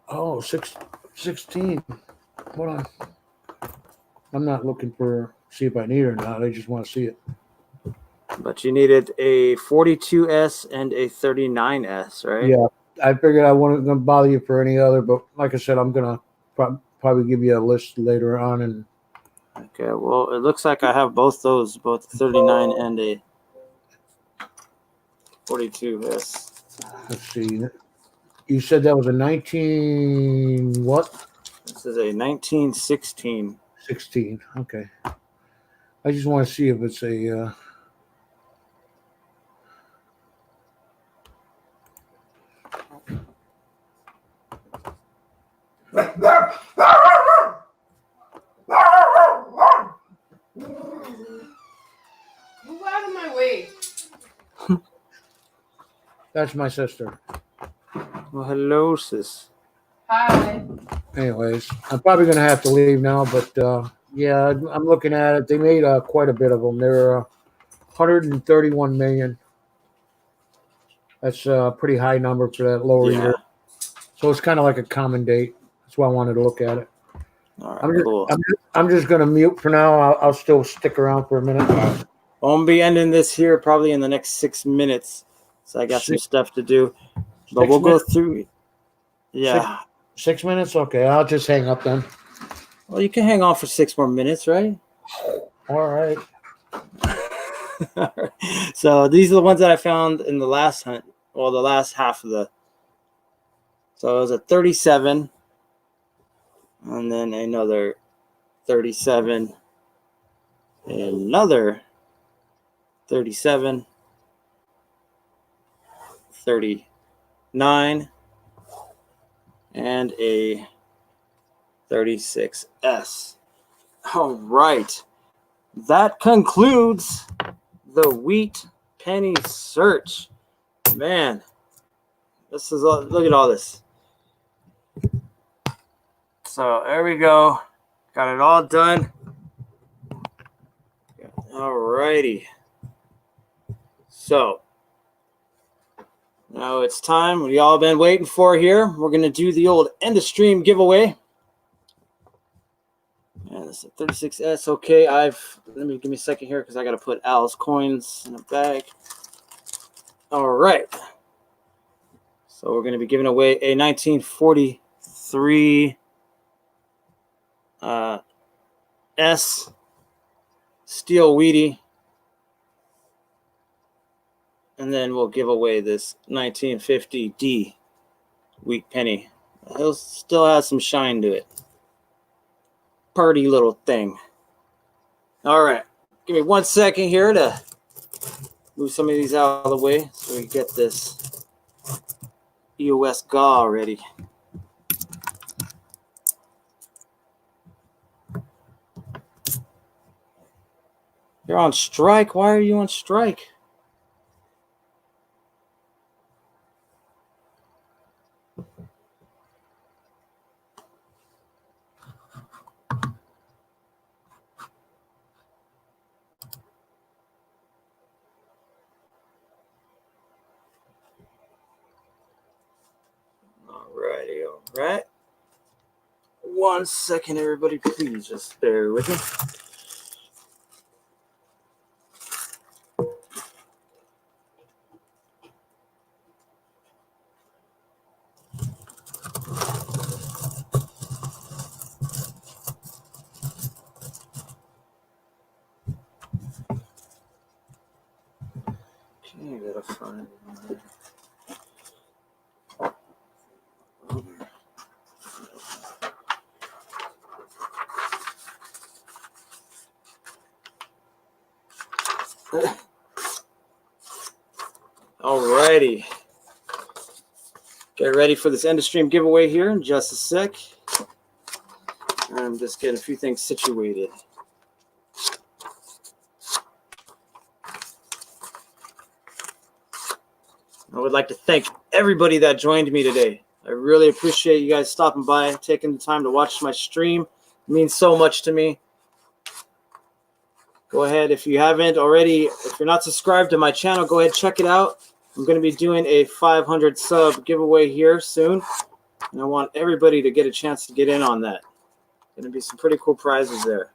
B: Oh, 16. Hold on. I'm not looking for see if I need it or not. I just want to see it.
A: But you needed a 42S and a 39S, right?
B: Yeah, I figured I wasn't going to bother you for any other, but like I said, I'm going to probably give you a list later on. And
A: okay, well, it looks like I have both those, both 39 and a 42S.
B: Let's see. You said that was a 19 what?
A: This is a 1916.
B: 16. Okay. I just want to see if it's a.
D: Move out of my way.
B: That's my sister.
A: Well, hello, sis.
D: Hi.
B: Anyways, I'm probably going to have to leave now, but yeah, I'm looking at it. They made quite a bit of them. They're 131 million. That's a pretty high number for that lower year. So it's kind of like a common date. That's why I wanted to look at it.
A: All right, cool.
B: I'm just going to mute for now. I'll still stick around for a minute.
A: I'll be ending this here probably in the next 6 minutes. So I got some stuff to do. But we'll go through. Yeah.
B: 6 minutes? Okay, I'll just hang up then.
A: Well, you can hang on for 6 more minutes, right?
B: All right.
A: So these are the ones that I found in the last hunt. Well, the last half of the. So it was a 37. And then another 37. Another 37. 39, and a 36S. All right. That concludes the wheat penny search. Man, this is look at all this. So there we go. Got it all done. All righty. So now it's time. What y'all been waiting for here. We're going to do the old end of stream giveaway. And it's a 36S. Okay, let me give me a second here because I got to put Al's coins in a bag. All right. So we're going to be giving away a 1943 S Steel Wheatie. And then we'll give away this 1950 D wheat penny. It still has some shine to it. Party little thing. All right. Give me 1 second here to move some of these out of the way so we get this EOS GAW ready. You're on strike. Why are you on strike? Alrighty, all right. 1 second, everybody. Please just bear with me. Okay, gotta find my... Alrighty. Get ready for this end of stream giveaway here in just a sec. I'm just getting a few things situated. I would like to thank everybody that joined me today. I really appreciate you guys stopping by, taking the time to watch my stream. It means so much to me. Go ahead, if you haven't already, if you're not subscribed to my channel, go ahead, check it out. I'm going to be doing a 500 sub giveaway here soon, and I want everybody to get a chance to get in on that. Going to be some pretty cool prizes there.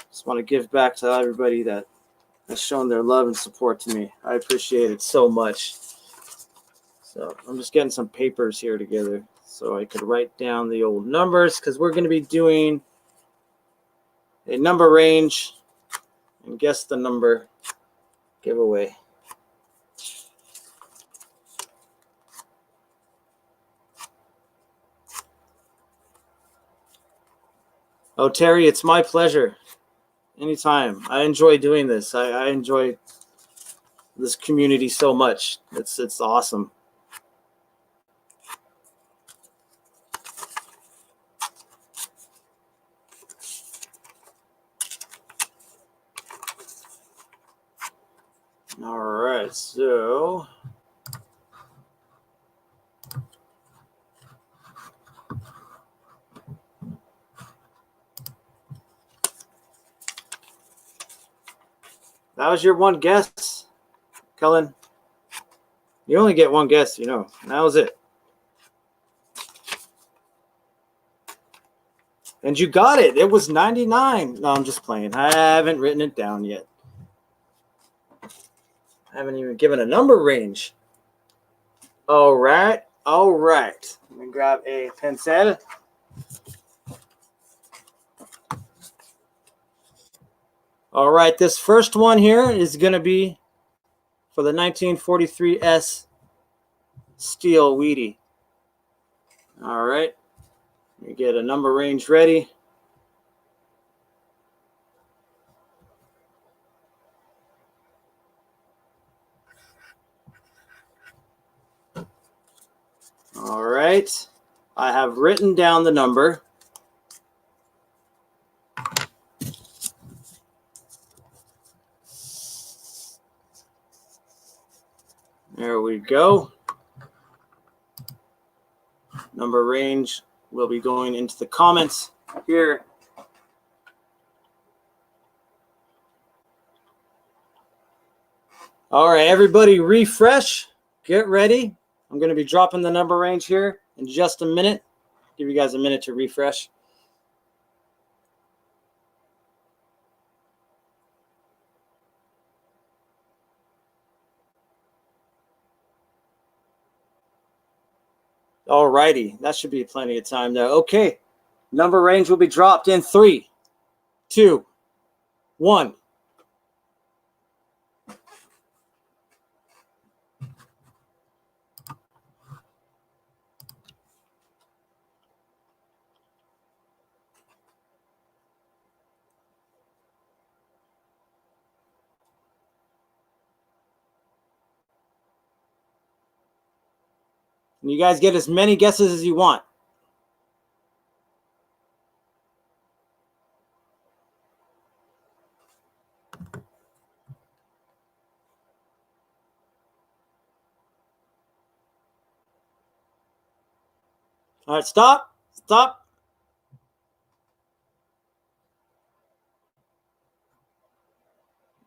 A: Just want to give back to everybody that has shown their love and support to me. I appreciate it so much. So I'm just getting some papers here together so I could write down the old numbers, because we're going to be doing a number range and guess the number giveaway. Oh, Terry, it's my pleasure. Anytime. I enjoy doing this. I enjoy this community so much. It's awesome. All right, so that was your one guess, Kellen. You only get one guess, you know. That was it. And you got it. It was 99. No, I'm just playing. I haven't written it down yet. I haven't even given a number range. All right. All right. Let me grab a pencil. All right. This first one here is going to be for the 1943 S Steel Wheatie. All right. Let me get a number range ready. All right. I have written down the number. There we go. Number range will be going into the comments here. All right, everybody refresh. Get ready. I'm going to be dropping the number range here in just a minute. Give you guys a minute to refresh. All righty. That should be plenty of time there. Okay. Number range will be dropped in 3, 2, 1. And you guys get as many guesses as you want. All right, stop. Stop.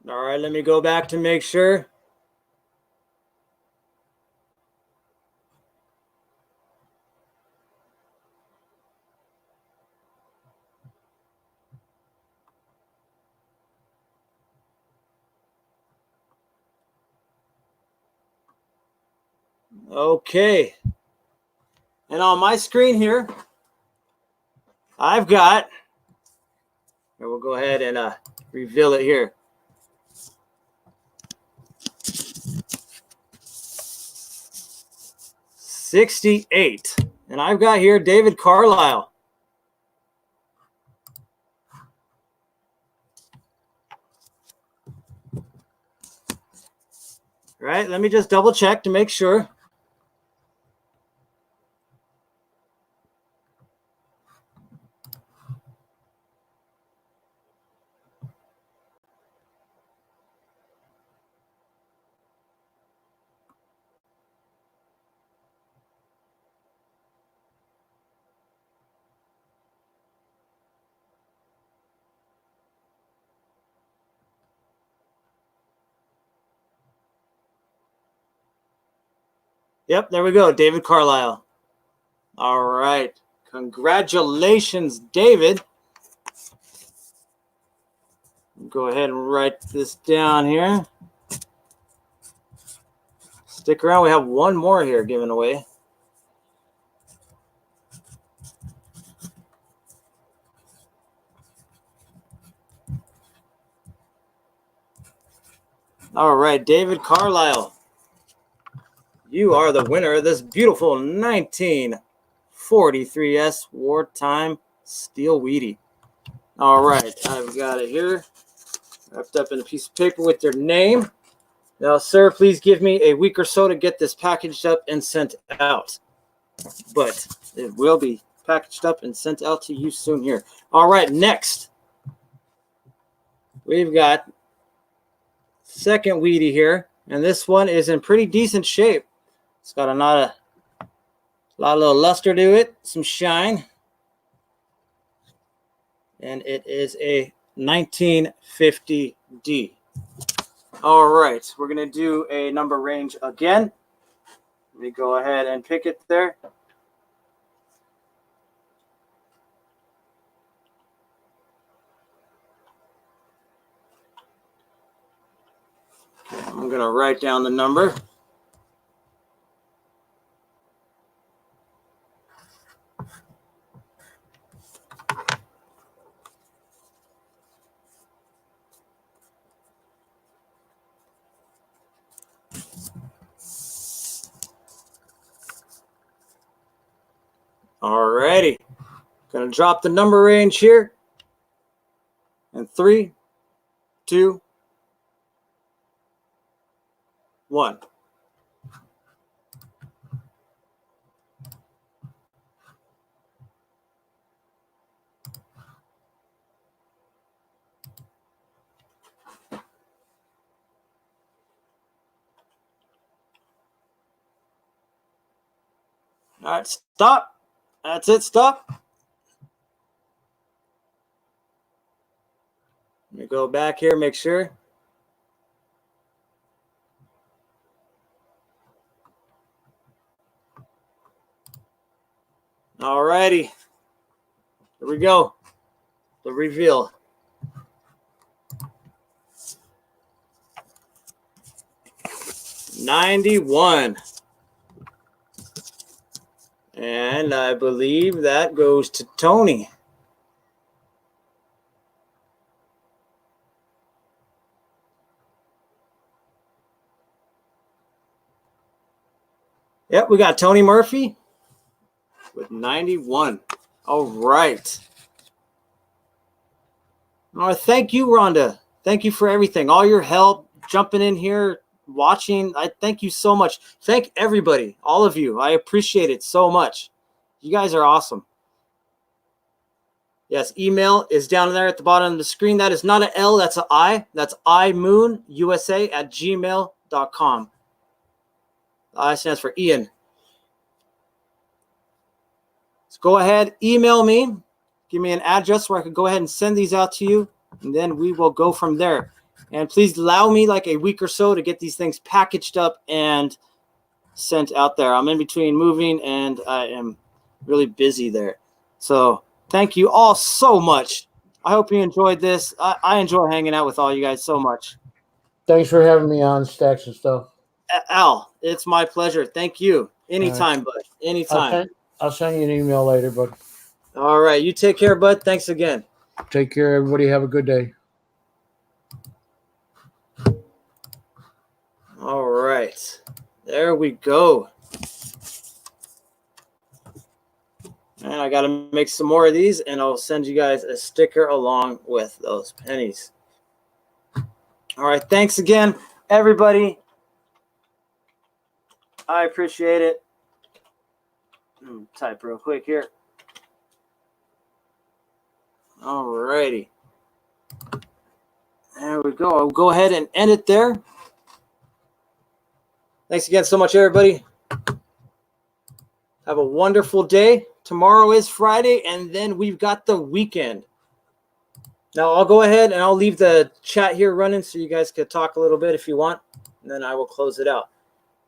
A: All right, let me go back to make sure. Okay. And on my screen here, I've got, and we'll go ahead and reveal it here. $68. And I've got here David Carlisle. Right, let me just double check to make sure. Yep, there we go, David Carlisle. All right, congratulations, David. Go ahead and write this down here. Stick around, we have one more here given away. All right, David Carlisle. You are the winner of this beautiful 1943S Wartime Steel Wheatie. All right, I've got it here, wrapped up in a piece of paper with your name. Now, sir, please give me a week or so to get this packaged up and sent out. But it will be packaged up and sent out to you soon here. All right, next, we've got second Wheatie here, and this one is in pretty decent shape. It's got a lot of little luster to it, some shine. And it is a 1950D. All right, we're going to do a number range again. Let me go ahead and pick it there. Okay, I'm going to write down the number. All righty. Going to drop the number range here. And 3, 2, 1. All right, stop. That's it, stop. Let me go back here, make sure. All righty. Here we go. The reveal. $91. And I believe that goes to Tony. Yep, we got Tony Murphy with 91. All right. Oh, thank you, Rhonda. Thank you for everything. All your help, jumping in here, watching. I thank you so much. Thank everybody, all of you. I appreciate it so much. You guys are awesome. Yes, email is down there at the bottom of the screen. That is not an L, that's an I. That's imoonusa@gmail.com. The I stands for Ian. So go ahead, email me. Give me an address where I can go ahead and send these out to you, and then we will go from there. And please allow me like a week or so to get these things packaged up and sent out there. I'm in between moving, and I am really busy there. So thank you all so much. I hope you enjoyed this. I enjoy hanging out with all you guys so much.
B: Thanks for having me on Stacks and Stuff.
A: Al, it's my pleasure. Thank you. Anytime, bud. Anytime.
B: I'll send you an email later, bud.
A: All right. You take care, bud. Thanks again.
B: Take care, everybody. Have a good day.
A: All right. There we go. And I got to make some more of these, and I'll send you guys a sticker along with those pennies. All right. Thanks again, everybody. I appreciate it. Type real quick here. All righty. There we go. I'll go ahead and end it there. Thanks again so much, everybody. Have a wonderful day. Tomorrow is Friday, and then we've got the weekend. Now, I'll go ahead and I'll leave the chat here running so you guys could talk a little bit if you want, and then I will close it out.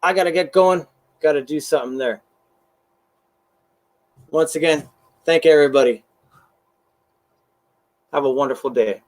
A: I got to get going. Got to do something there. Once again, thank everybody. Have a wonderful day.